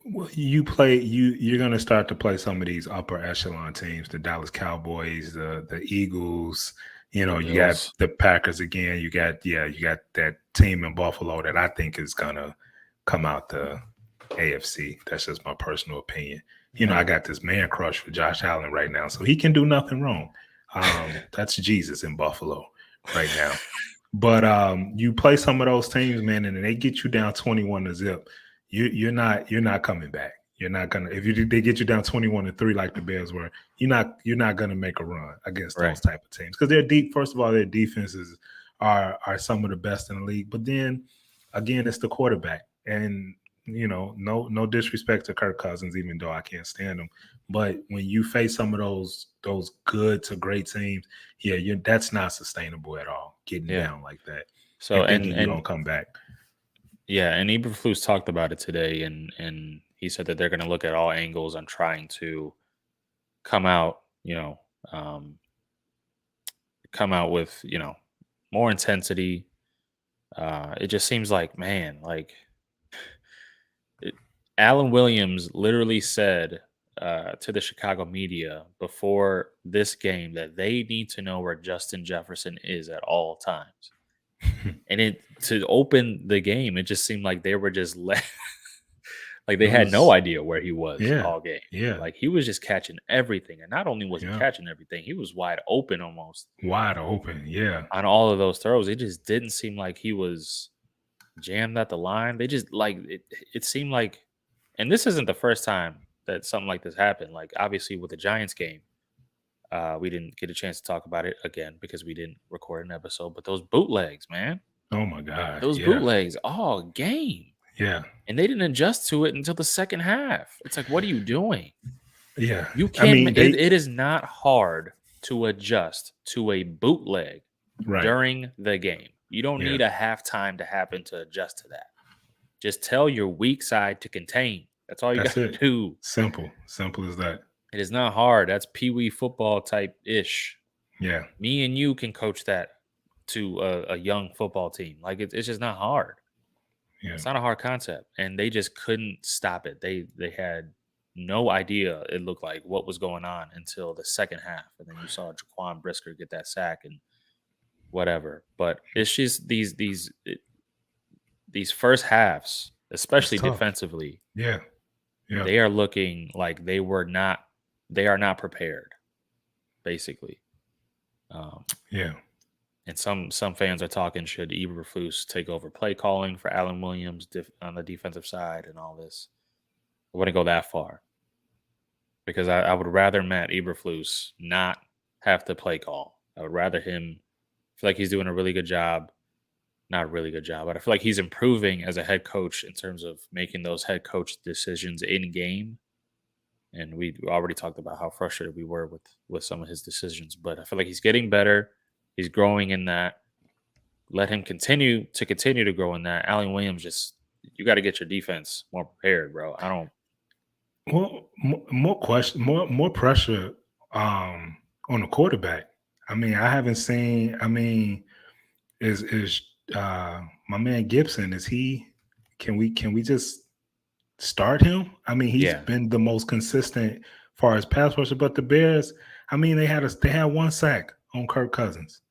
Well, you're gonna start to play some of these upper echelon teams, the Dallas Cowboys, the Eagles, The you got Bills. the Packers again, you got that team in Buffalo that I think is gonna come out the AFC. That's just my personal opinion. I got this man crush for Josh Allen right now, so he can do nothing wrong. That's Jesus in Buffalo right now. But you play some of those teams, man, and they get you down 21-0. You're not coming back. You're not gonna if they get you down 21-3 like the Bears were. You're not gonna make a run against Right. those type of teams because they're deep. First of all, their defenses are some of the best in the league. But then again, it's the quarterback, and no disrespect to Kirk Cousins, even though I can't stand him. But when you face some of those good to great teams, yeah, that's not sustainable at all. Getting Yeah. down like that So and thinking you're gonna come back. yeah, and Eberflus talked about it today, and he said that they're going to look at all angles on trying to come out, um, come out with more intensity. It just seems like, man, like it, Alan Williams literally said to the Chicago media before this game that they need to know where Justin Jefferson is at all times. And to open the game, it just seemed like they were just like they It had no was idea where he was yeah, all game. yeah, Like he was just catching everything, and not only was he yeah. catching everything, he was wide open almost Wide open. Yeah. on all of those throws. It just didn't seem like he was jammed at the line. They just like it. It seemed like, and this isn't the first time that something like this happened. Like obviously with the Giants game, we didn't get a chance to talk about it again because we didn't record an episode. But those bootlegs, man, Oh my God. those Yeah. bootlegs all game. Yeah. And they didn't adjust to it until the second half. It's like, what are you doing? Yeah. You I can. mean, they It is not hard to adjust to a bootleg right. during the game. You don't Yeah. need a halftime to happen to adjust to that. Just tell your weak side to contain. That's all you got That's to it. do. Simple as that. It is not hard. That's pee-wee football type ish. Yeah. Me and you can coach that to a young football team. Like it's just not hard. Yeah. It's not a hard concept, and they just couldn't stop it. They had no idea. It looked like what was going on until the second half, and then you saw Jaquan Brisker get that sack and whatever. But it's just these first halves, especially tough. defensively, Yeah. Yeah. they are looking like they are not prepared, basically. Yeah. And some fans are talking, should Eberflus take over play calling for Alan Williams on the defensive side and all this? I wouldn't go that far because I would rather Matt Eberflus not have to play call. I would rather him feel like he's doing a really good job. Not a really good job, but I feel like he's improving as a head coach in terms of making those head coach decisions in game. And we already talked about how frustrated we were with some of his decisions, but I feel like he's getting better. He's growing in that. Let him continue to grow in that. Alan Williams, you got to get your defense more prepared, bro. I don't. Well, more pressure on the quarterback. I mean, I haven't seen. I mean, is my man Gibson, is he? Can we just start him? I mean, he's Yeah. been the most consistent far as pass rusher, but the Bears, I mean, they had 1 sack on Kirk Cousins.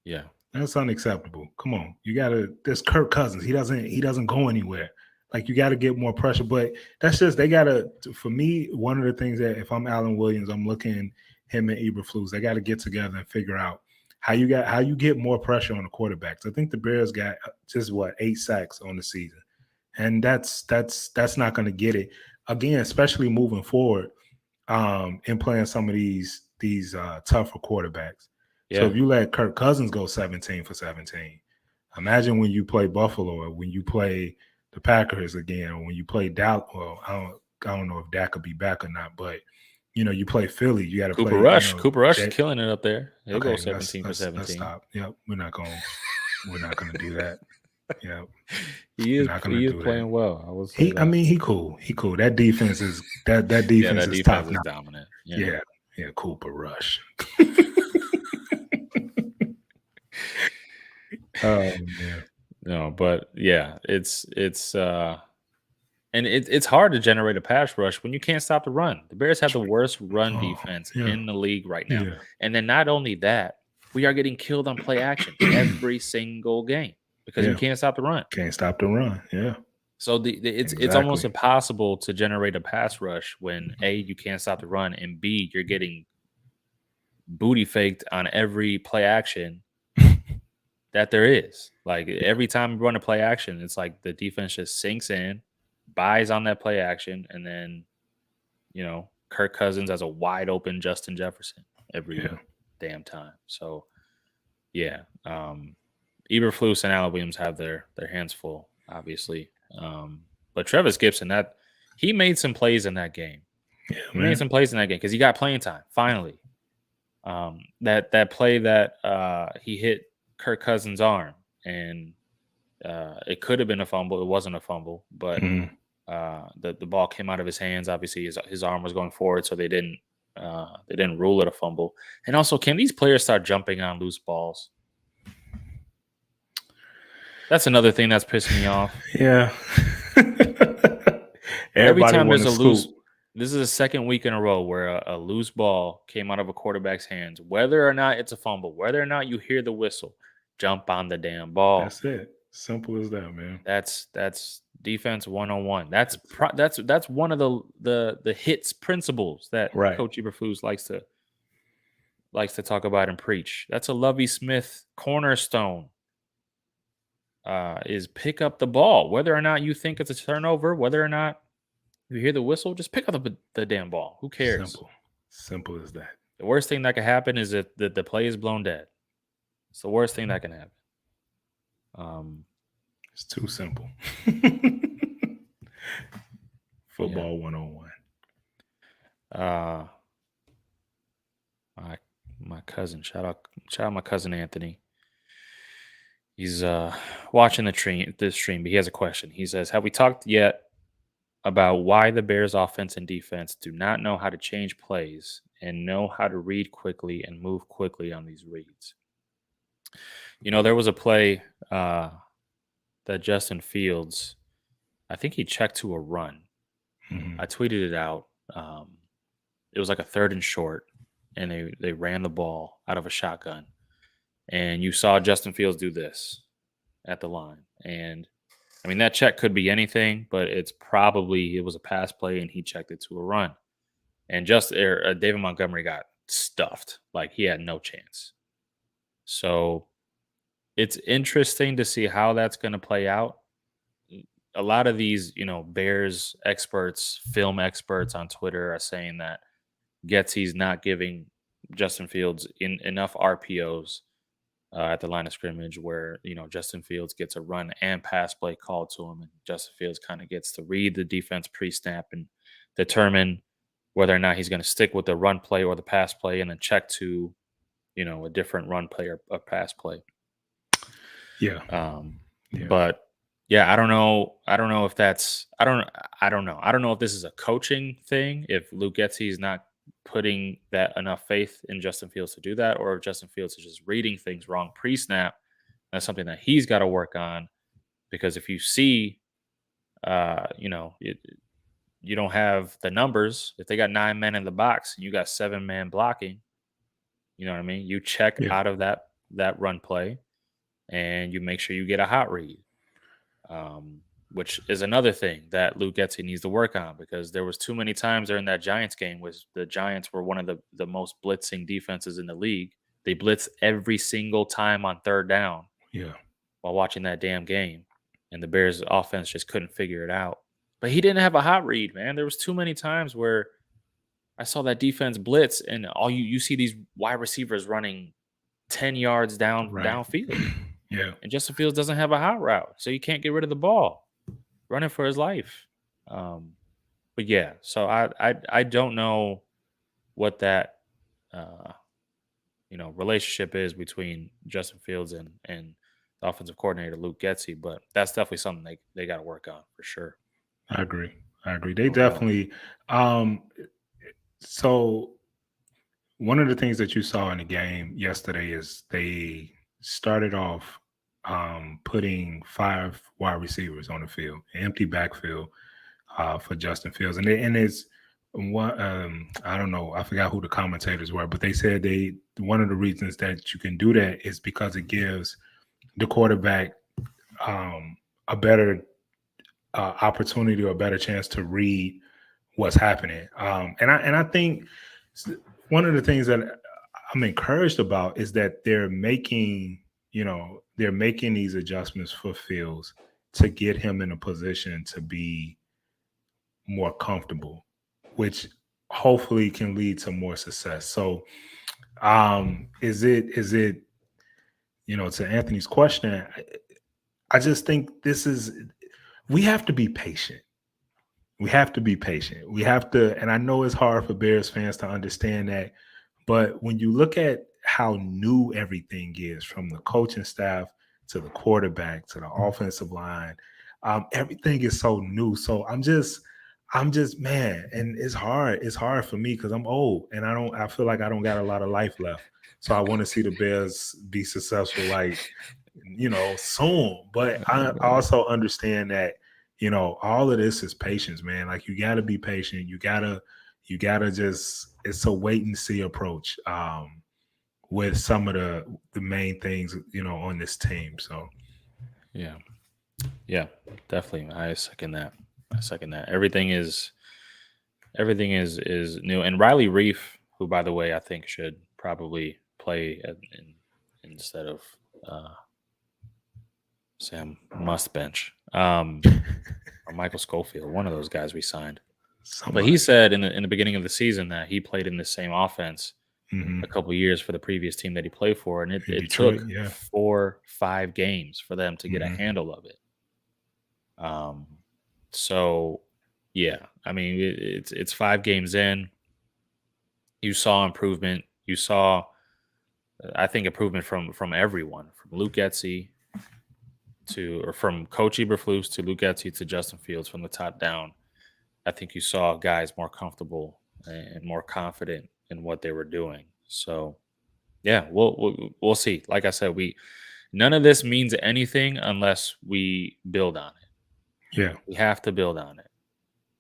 Yeah. That's unacceptable. Come on. You gotta There's Kirk Cousins. He doesn't go anywhere. Like, you gotta get more pressure. But that's just they gotta for me, one of the things that if I'm Alan Williams, I'm looking him and Eberflus, they gotta get together and figure out how you get more pressure on the quarterbacks. I think the Bears got just 8 sacks on the season. And that's not gonna get it. Again, especially moving forward, and playing some of these tougher quarterbacks. So Yeah. if you let Kirk Cousins go 17 for 17, imagine when you play Buffalo or when you play the Packers again, or when you play Dallas. Well, I don't know if Dak could be back or not, but you play Philly. You got to Cooper play. Rush. Cooper Rush is killing it up there. He'll go Okay, 17 for let's 17. stop. Yep, we're not gonna do that. Yeah, He we're is not gonna do playing that. well. I will say that. I mean, he cool. He cool. That defense is that Yeah, defense that is defense top is notch. dominant. Yeah, Cooper Rush. Oh man. No, but yeah, it's and it's hard to generate a pass rush when you can't stop the run. The Bears have the worst run Oh, defense yeah. in the league right now. Yeah. And then not only that, we are getting killed on play action every single game because we Yeah. can't stop the run. Can't stop the run. Yeah. So it's almost Exactly. impossible to generate a pass rush when A, you can't stop the run, and B, you're getting booty faked on every play action that there is. Like, every time you run a play action, it's like the defense just sinks in, buys on that play action, and then Kirk Cousins has a wide open Justin Jefferson every damn time. So yeah, Eberflus and Alan Williams have their hands full, obviously. But Travis Gibson, that he made some plays in that game. Yeah, He made some plays in that game because he got playing time finally. That play that he hit Kirk Cousins' arm, and it could have been a fumble. It wasn't a fumble, but the ball came out of his hands. Obviously, his arm was going forward, so they didn't rule it a fumble. And also, can these players start jumping on loose balls? That's another thing that's pissing me off. Yeah. Every time there's a loose, this is the second week in a row where a loose ball came out of a quarterback's hands. Whether or not it's a fumble, whether or not you hear the whistle, jump on the damn ball. That's it. Simple as that, man. That's defense 101. That's one of the hits principles that Coach Eberflus likes to talk about and preach. That's a Lovie Smith cornerstone. Is pick up the ball, whether or not you think it's a turnover, whether or not you hear the whistle, just pick up the damn ball. Who cares? Simple as that. The worst thing that can happen is that the play is blown dead. It's the worst thing that can happen. It's too simple. Football 101. My cousin, shout out my cousin Anthony. He's watching this stream, but he has a question. He says, have we talked yet about why the Bears offense and defense do not know how to change plays and know how to read quickly and move quickly on these reads? There was a play that Justin Fields, I think he checked to a run. Mm-hmm. I tweeted it out. It was like a 3rd and short, and they ran the ball out of a shotgun. And you saw Justin Fields do this at the line. And, I mean, that check could be anything, but it was a pass play, and he checked it to a run. And David Montgomery got stuffed. Like, he had no chance. So it's interesting to see how that's going to play out. A lot of these, Bears experts, film experts on Twitter are saying that Getsy's not giving Justin Fields enough RPOs at the line of scrimmage where, Justin Fields gets a run and pass play called to him. And Justin Fields kind of gets to read the defense pre-snap and determine whether or not he's going to stick with the run play or the pass play and then check to, a different run play or a pass play. Yeah. But yeah, I don't know if that's, I don't know. I don't know if this is a coaching thing, if Luke Getsy is not putting that enough faith in Justin Fields to do that, or if Justin Fields is just reading things wrong pre-snap That's something that he's got to work on, because if you see, you know, you don't have the numbers. If they got 9 men in the box and you got 7 man blocking, you know what I mean? You check Yeah. out of that run play and you make sure you get a hot read. Which is another thing that Luke Getsy needs to work on, because there was too many times during that Giants game was the Giants were one of the most blitzing defenses in the league. They blitz every single time on third down Yeah. while watching that damn game, and the Bears offense just couldn't figure it out. But he didn't have a hot read, man. There was too many times where I saw that defense blitz, and all you see these wide receivers running 10 yards downfield. Yeah. And Justin Fields doesn't have a hot route, so you can't get rid of the ball, running for his life. But yeah, so I don't know what that relationship is between Justin Fields and the offensive coordinator Luke Getsy, but that's definitely something they got to work on for sure. I agree. They definitely. So one of the things that you saw in the game yesterday is they started off putting 5 wide receivers on the field, an empty backfield for Justin Fields, and it's one. I don't know, I forgot who the commentators were, but they said one of the reasons that you can do that is because it gives the quarterback a better opportunity or a better chance to read what's happening. And I think one of the things that I'm encouraged about is that they're making these adjustments for Fields to get him in a position to be more comfortable, which hopefully can lead to more success. So is it to Anthony's question, I just think we have to be patient. We have to be patient. We have to, and I know it's hard for Bears fans to understand that, but when you look at how new everything is, from the coaching staff to the quarterback to the offensive line, everything is so new. So I'm just man, and it's hard. It's hard for me because I'm old and I feel like I don't got a lot of life left. So I want to see the Bears be successful, soon. But I also understand that, all of this is patience, man. Like, you got to be patient. You gotta just, it's a wait and see approach with some of the main things, on this team. So yeah, definitely. I second that. Everything is new. And Riley Reef, who, by the way, I think should probably play instead of Sam Mustbench, or Michael Schofield, one of those guys we signed. But he said in the beginning of the season that he played in the same offense a couple of years for the previous team that he played for, and it took 4-5 games for them to get a handle of it. So yeah, I mean, it's 5 games in. You saw improvement. You saw, I think, improvement from everyone, from Luke Getsy from Coach Eberflus to Luke Getsy to Justin Fields, from the top down. I think you saw guys more comfortable and more confident in what they were doing. So yeah, we'll see. Like I said, none of this means anything unless we build on it. Yeah, we have to build on it.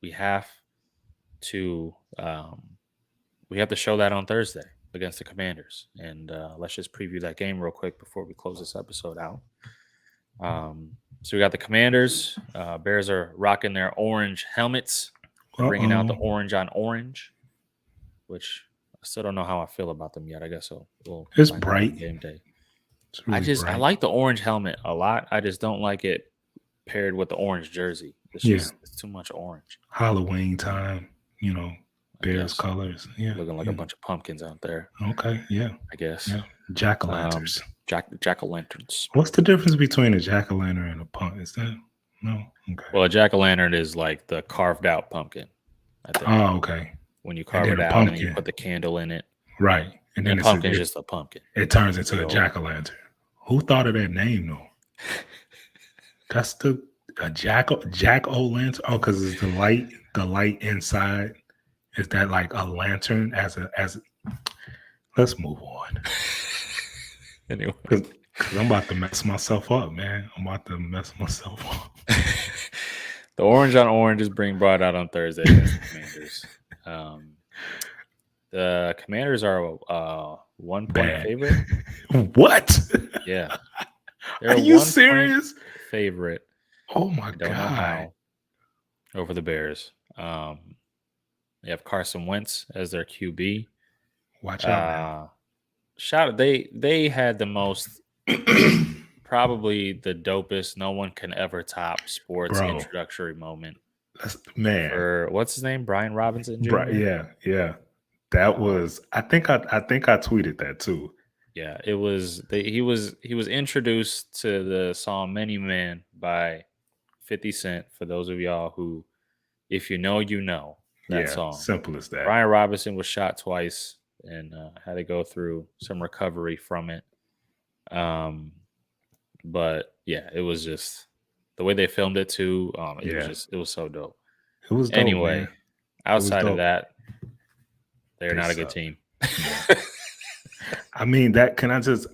We have to show that on Thursday against the Commanders. And let's just preview that game real quick before we close this episode out. So we got the Commanders. Bears are rocking their orange helmets, bringing out the orange on orange, which I still don't know how I feel about them yet. I guess it's bright. Game day. Really I like the orange helmet a lot. I just don't like it paired with the orange jersey. It's too much orange. Halloween time, Bears colors. Yeah, looking like a bunch of pumpkins out there. Okay, yeah, I guess. Yeah, jack-o'-lanterns. Jack-o'-lanterns. What's the difference between a jack-o'-lantern and a pumpkin? Is that no? Okay. Well, a jack-o'-lantern is like the carved out pumpkin. I think. Oh, okay. When you carve it out and then you put the candle in it, right? And then the pumpkin is just a pumpkin. It turns into a jack-o'-lantern. Who thought of that name though? That's a jack-o'-lantern. Oh, because it's the light inside. Is that like a lantern as let's move on. Anyway, Cause I'm about to mess myself up, man. I'm about to mess myself up. The orange on orange is being brought out on Thursday against the Commanders. The Commanders are a 1-point Bad. favorite. What? Yeah, they're Are a you 1-point serious? favorite. Oh my I don't know God. how over the Bears. They have Carson Wentz as their QB. Watch out, They had the most, man. probably the dopest, no one can ever top sports Bro. introductory moment Man. for what's his name, Brian Robinson Jr. Yeah. That was I think I tweeted that too. Yeah, it was. He was introduced to the song "Many Men" by 50 Cent. For those of y'all who, if you know, you know that song. Simple as that. Brian Robinson was shot twice and had to go through some recovery from it. But yeah, it was just the way they filmed it too. It was so dope. It was dope, Anyway, man. outside of that, they're They not a good suck. team. I mean, I just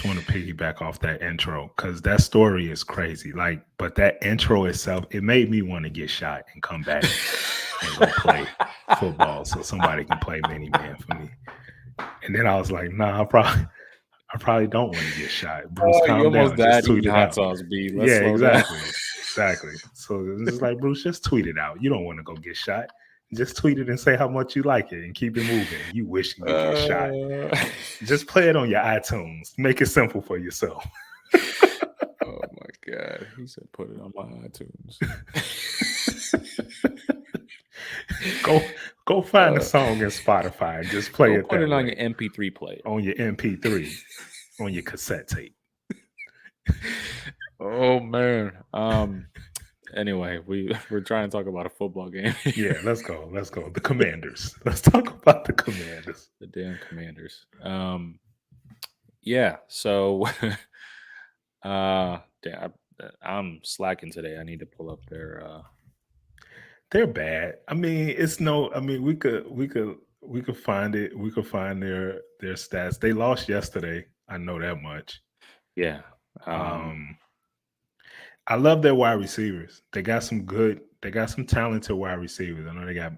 want to piggyback off that intro because that story is crazy. Like, but that intro itself, it made me want to get shot and come back and go play football so somebody can play mini man for me. And then I was like, nah, I probably don't want to get shot. Bruce, calm down. Just tweet it out. Yeah, exactly. So it's just like, Bruce, just tweet it out. You don't want to go get shot. Just tweet it and say how much you like it and keep it moving. You wish you get shot. Just play it on your iTunes. Make it simple for yourself. Oh my God. He said put it on my iTunes. Go find a song in Spotify and just play it. Put it on your MP3 player. On your MP3. On your cassette tape. Oh man. Anyway, we're trying to talk about a football game. Yeah, let's go. The Commanders. Let's talk about the Commanders. The damn Commanders. Yeah. So, I'm slacking today. I need to pull up their. They're bad. I mean, we could find it. We could find their stats. They lost yesterday. I know that much. Yeah. I love their wide receivers. They got some talented wide receivers. I know they got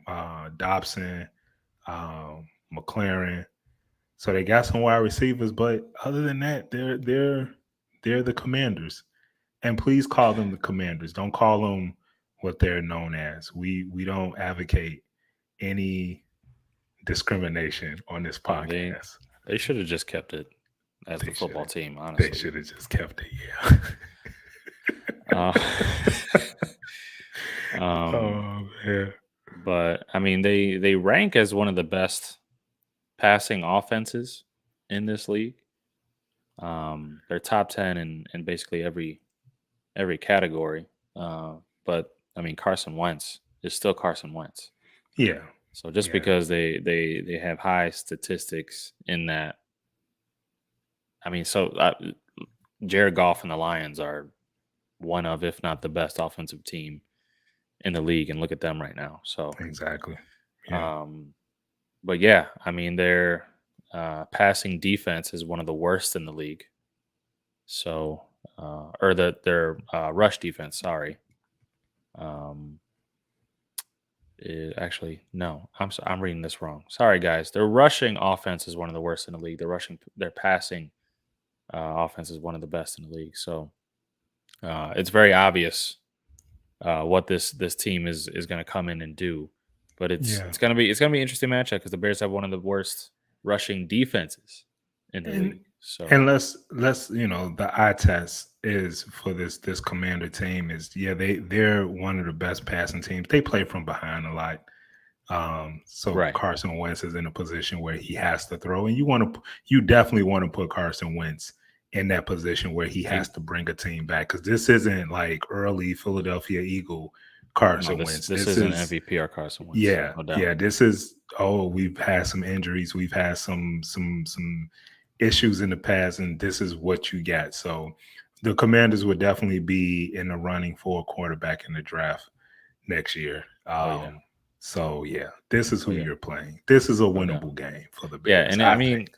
Dobson, McLaren. So they got some wide receivers, but other than that, they're the Commanders. And please call them the Commanders. Don't call them what they're known as. We don't advocate any discrimination on this podcast. They should have just kept it as the football team, honestly. They should have just kept it, yeah. Oh man. But I mean, they rank as one of the best passing offenses in this league. They're top 10 in basically every category. But I mean, Carson Wentz is still Carson Wentz. Yeah. So just because they have high statistics in that, I mean, Jared Goff and the Lions are one of, if not the best offensive team in the league, and look at them right now. So exactly. Yeah. But yeah, I mean, their passing defense is one of the worst in the league. So, or their rush defense. Sorry. Actually, no, I'm reading this wrong. Sorry, guys. Their rushing offense is one of the worst in the league. Their passing offense is one of the best in the league. So it's very obvious what this team is going to come in and do. But it's going to be an interesting matchup because the Bears have one of the worst rushing defenses in the league. So, and let's the eye test is for this Commander team is they're one of the best passing teams. They play from behind a lot. Carson Wentz is in a position where he has to throw, and you definitely want to put Carson Wentz in that position where he has to bring a team back, because this isn't like early Philadelphia Eagle Carson Wentz. This isn't MVP or Carson Wentz. Yeah, no doubt. Yeah. This is we've had some injuries, we've had some issues in the past, and this is what you got. So the Commanders would definitely be in the running for a quarterback in the draft next year. So yeah, this is who you're playing. This is a winnable game for the Bears. Yeah, and I mean,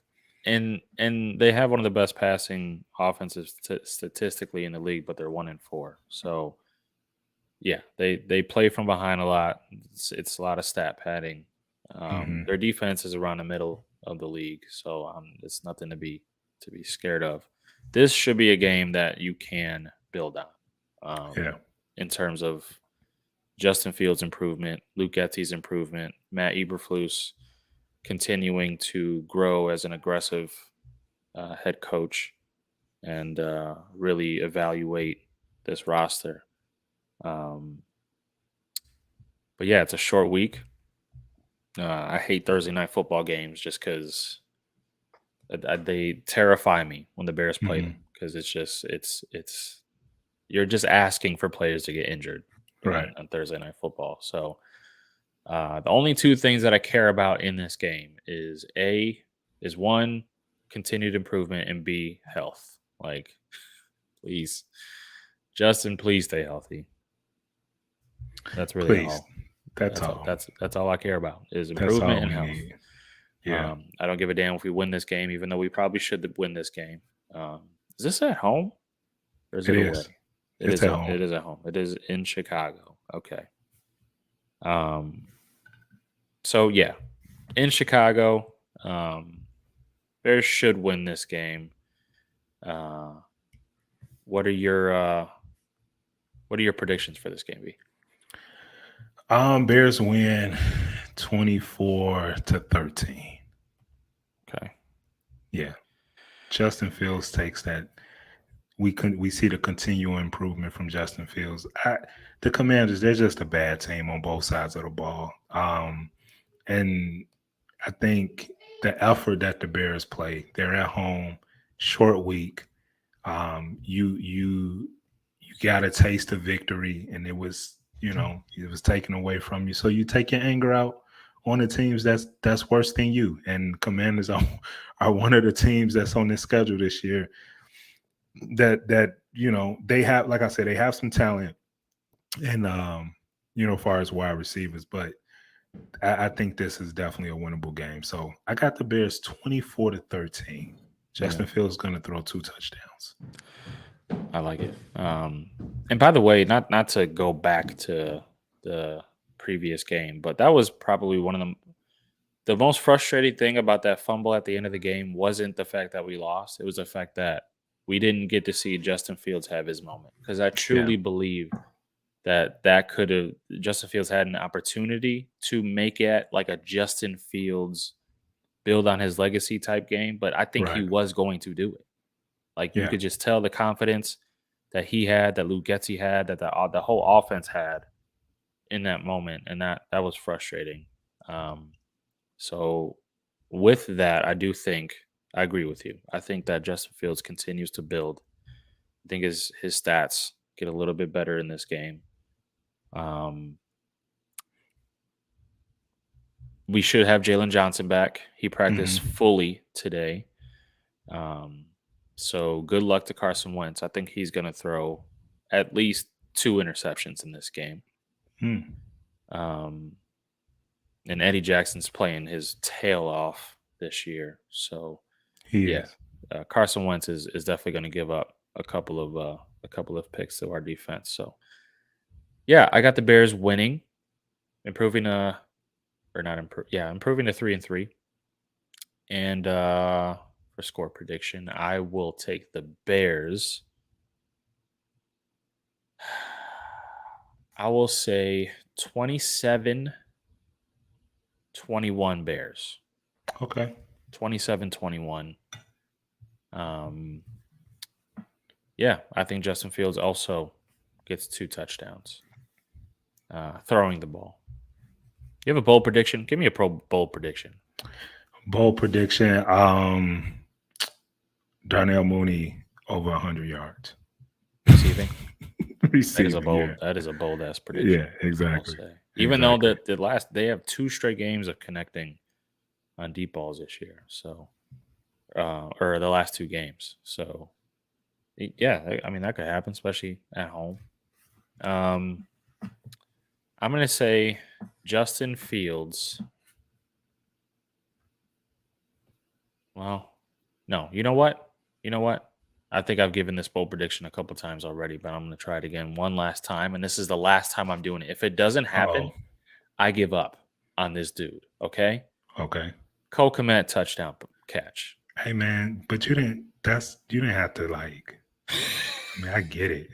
and they have one of the best passing offenses statistically in the league, but they're 1-4. So yeah, they play from behind a lot. It's a lot of stat padding. Hmm. Their defense is around the middle of the league, so it's nothing to be scared of. This should be a game that you can build on, Yeah. in terms of Justin Fields' improvement, Luke Getzey's improvement, Matt Eberflus continuing to grow as an aggressive head coach and really evaluate this roster. Um, but yeah, it's a short week. I hate Thursday night football games just because they terrify me when the Bears play them, Hmm. because it's you're just asking for players to get injured Right. on Thursday night football. So the only two things that I care about in this game is one, continued improvement, and B, health. Like, please, Justin, please stay healthy. That's really Please. all. That's all. That's all I care about is That's all improvement and we health. need. Yeah. I don't give a damn if we win this game, even though we probably should win this game. Is this at home or is It it is. away? It's at It home. is at home. It is in Chicago. Okay. Um. So yeah, in Chicago, Bears should win this game. Uh, what are your predictions for this game, B? Bears win 24-13. Okay. Yeah. Justin Fields takes that. We see the continual improvement from Justin Fields. The Commanders, they're just a bad team on both sides of the ball. And I think the effort that the Bears play, they're at home, short week. You got a taste of victory, and it was taken away from you. So you take your anger out on the teams that's worse than you. And Commanders are one of the teams that's on this schedule this year that they have, like I said, they have some talent and far as wide receivers, but I think this is definitely a winnable game. So I got the Bears 24-13. Justin Fields is going to throw 2 touchdowns. I like it. And by the way, not to go back to the previous game, but that was probably one of the most frustrating thing about that fumble at the end of the game wasn't the fact that we lost. It was the fact that we didn't get to see Justin Fields have his moment, because I truly believe that could have Justin Fields had an opportunity to make it like a Justin Fields build on his legacy type game, but I think he Right. was going to do it. Like, you Yeah. could just tell the confidence that he had, that Luke Getzey had, that the whole offense had in that moment, and that was frustrating. So with that, I do think I agree with you. I think that Justin Fields continues to build. I think his stats get a little bit better in this game. We should have Jalen Johnson back. He practiced fully today. So good luck to Carson Wentz. I think he's going to throw at least 2 interceptions in this game. And Eddie Jackson's playing his tail off this year. So He is. Carson Wentz is definitely going to give up a couple of picks to our defense. So yeah, I got the Bears winning, improving to 3-3. And for score prediction, I will take the Bears. I will say 27-21 Bears. Okay. 27-21. Yeah, I think Justin Fields also gets 2 touchdowns throwing the ball. You have a bold prediction? Give me a bold prediction. Bold prediction. Darnell Mooney over 100 yards. Receiving. Receiving. That is a bold ass prediction. Yeah, exactly. Even though they have 2 straight games of connecting on deep balls this year. So or the last 2 games. So yeah, I mean, that could happen, especially at home. I'm going to say Justin Fields. Well, No, you know what? You know what? I think I've given this bold prediction a couple times already, but I'm going to try it again one last time. And this is the last time I'm doing it. If it doesn't happen, Oh, I give up on this dude. Okay. okay. Cole Kmet touchdown catch. Hey man, but you didn't have to like. I mean, I get it.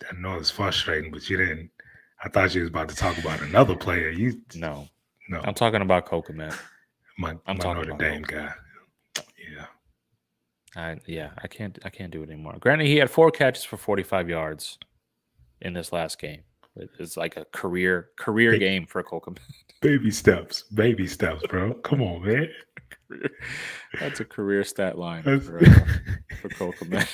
I know it's frustrating, but you didn't. I thought you was about to talk about another player. No, No, I'm talking about Cole Kmet. my I'm talking Notre about Dame Cole guy. Kmet. I can't do it anymore. Granted, he had 4 catches for 45 yards in this last game. It's like a career Yeah, game for Cole Kmet. baby steps, bro. Come on, man. That's a career stat line That's- for Cole Kmet.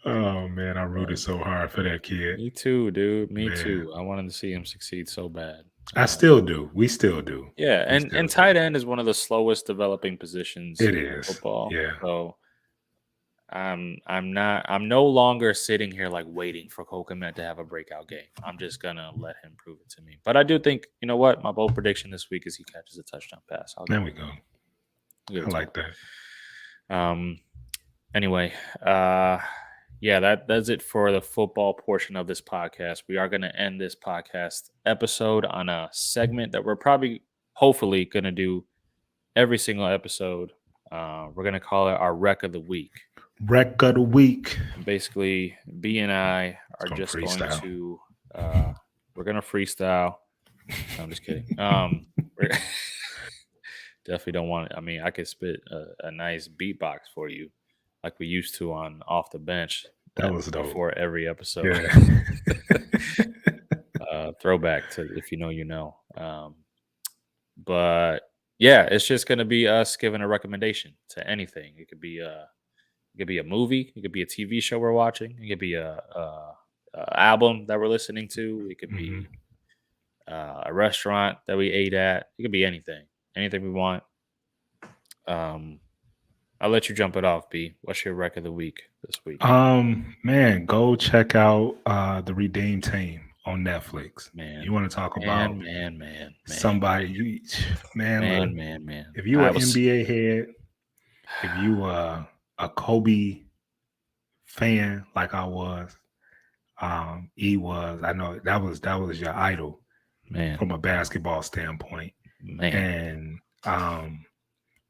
Oh man, I rooted so hard for that kid. Me too, dude. Me Man. too. I wanted to see him succeed so bad. I still do. We still do. Yeah, We and still do. tight end is one of the slowest developing positions It in is. football. Yeah. So I'm no longer sitting here like waiting for Cole Kmet to have a breakout game. I'm just gonna let him prove it to me. But I do think, you know what? My bold prediction this week is he catches a touchdown pass. There we go. give it I to like him. that. Anyway, yeah, that does it for the football portion of this podcast. We are going to end this podcast episode on a segment that we're probably, hopefully, going to do every single episode. We're going to call it our Wreck of the Week. Wreck of the week. Basically, B and I are gonna just freestyle. going to, we're going to freestyle. No, I'm just kidding. Definitely don't want it. I mean, I could spit a nice beatbox for you like we used to on Off the Bench. That was dope. Before every episode. Yeah. Throwback to If You Know, You Know. But yeah, it's just going to be us giving a recommendation to anything. It could be a movie. It could be a TV show we're watching. It could be a album that we're listening to. It could be a restaurant that we ate at. It could be anything we want. I'll let you jump it off, B. What's your Wreck of the Week this week? Man, go check out the Redeem Team on Netflix. Man, you want to talk about man, somebody? Man, man. If you an NBA head, if you a Kobe fan like I was, he was. I know that was your idol, man, from a basketball standpoint, man. And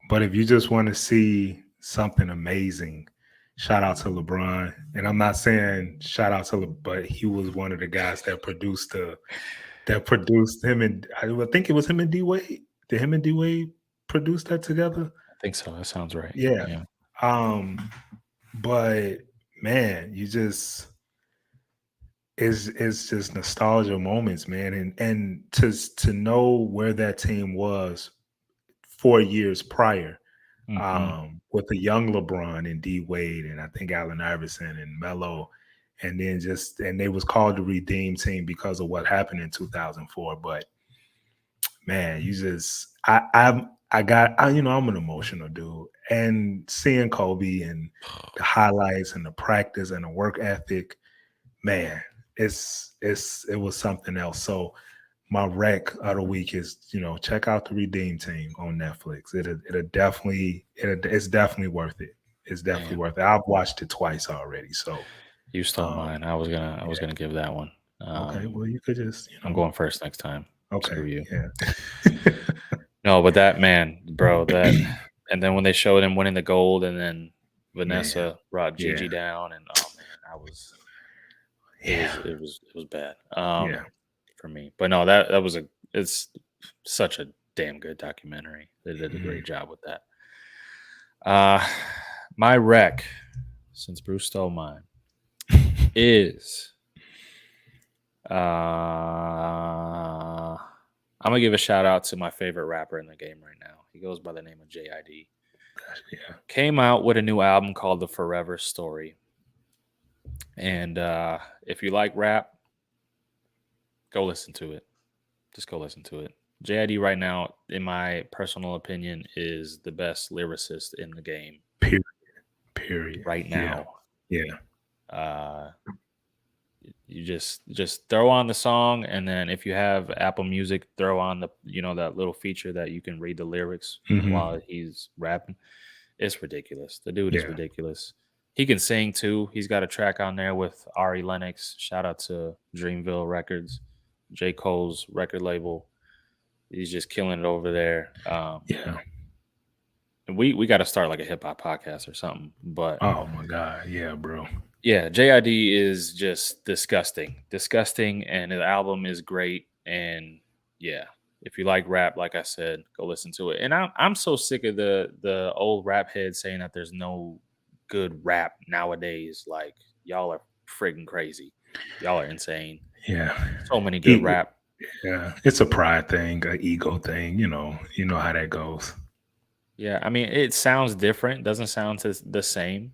but if you just want to see something amazing, shout out to LeBron. And I'm not saying shout out to but he was one of the guys that produced him, and I think it was him and D Wade. Did him and D Wade produce that together? I think so. That sounds right. Yeah. But man, you just it's just nostalgia moments, man. And to know where that team was 4 years prior, with a young LeBron and D Wade, and I think Allen Iverson and Melo, and then and they was called the Redeem Team because of what happened in 2004. But man, you just I'm an emotional dude, and seeing Kobe and the highlights and the practice and the work ethic, man, it was something else. So my Wreck of the Week is, check out the Redeem Team on Netflix. It's definitely worth it. It's definitely worth it. I've watched it twice already. So you stole mine. I was gonna give that one. Okay, well, you could just. I'm going first next time. Okay. Screw you. Yeah. No, but that man, bro, and then when they showed him winning the gold, and then Vanessa brought Gigi down, and oh man, I was. It was bad. For me. But no, it's such a damn good documentary. They did a great job with that. My Wreck, since Bruce stole mine, is I'm gonna give a shout out to my favorite rapper in the game right now. He goes by the name of JID. Yeah. Came out with a new album called The Forever Story. And if you like rap, go listen to it. Just go listen to it. JID right now, in my personal opinion, is the best lyricist in the game. Period. Right now. Yeah. You just throw on the song, and then if you have Apple Music, throw on the that little feature that you can read the lyrics Hmm. while he's rapping. It's ridiculous. The dude is Yeah. ridiculous. He can sing too. He's got a track on there with Ari Lennox. Shout out to Dreamville Records, J. Cole's record label. He's just killing it over there. Yeah. And we got to start like a hip hop podcast or something. But Oh my God. Yeah, bro. yeah, JID is just disgusting, and the album is great. And yeah, if you like rap, like I said, go listen to it. And I'm so sick of the old rap heads saying that there's no good rap nowadays. Like y'all are friggin' crazy. Y'all are insane. Yeah. So many good E- rap. Yeah. It's a pride thing, an ego thing. You know how that goes. Yeah, I mean, it sounds different. Doesn't sound the same.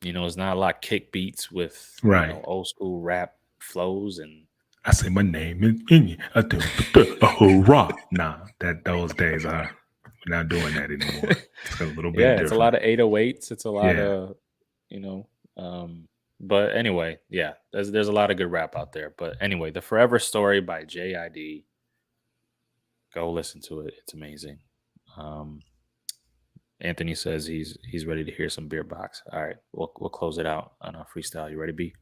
It's not a lot of kick beats with Right. old school rap flows and I say my name is in a hurrah. Nah, those days are we're not doing that anymore. It's a little bit yeah, it's a different. lot of 808s. It's a lot Yeah. of you know. But anyway, yeah, there's a lot of good rap out there. But anyway, the Forever Story by JID. Go listen to it. It's amazing. Um, Anthony says he's ready to hear some Beer Box. All right, we'll close it out on a freestyle. You ready, B?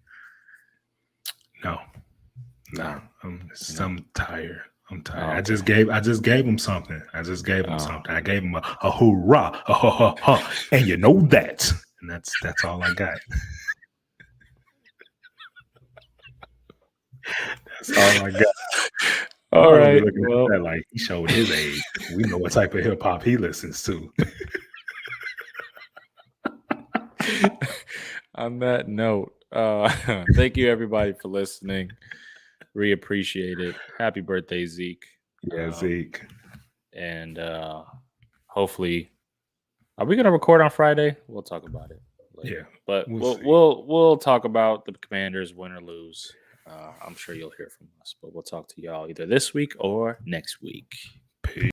No. No. I'm tired. I'm tired. Oh, I just okay. gave him something. I just gave him Oh, something. I gave him a hoorah, a ha ha ha, and you know that. And that's all I got. That's all I got. all I'm gonna be right. looking at Well, that like he showed his age. We know what type of hip hop he listens to. on that note, thank you everybody for listening. We appreciate it. Happy birthday, Zeke. Yeah, Zeke. And hopefully, are we gonna record on Friday? We'll talk about it later. Yeah, But we'll see. we'll talk about the Commanders win or lose. I'm sure you'll hear from us, but we'll talk to y'all either this week or next week.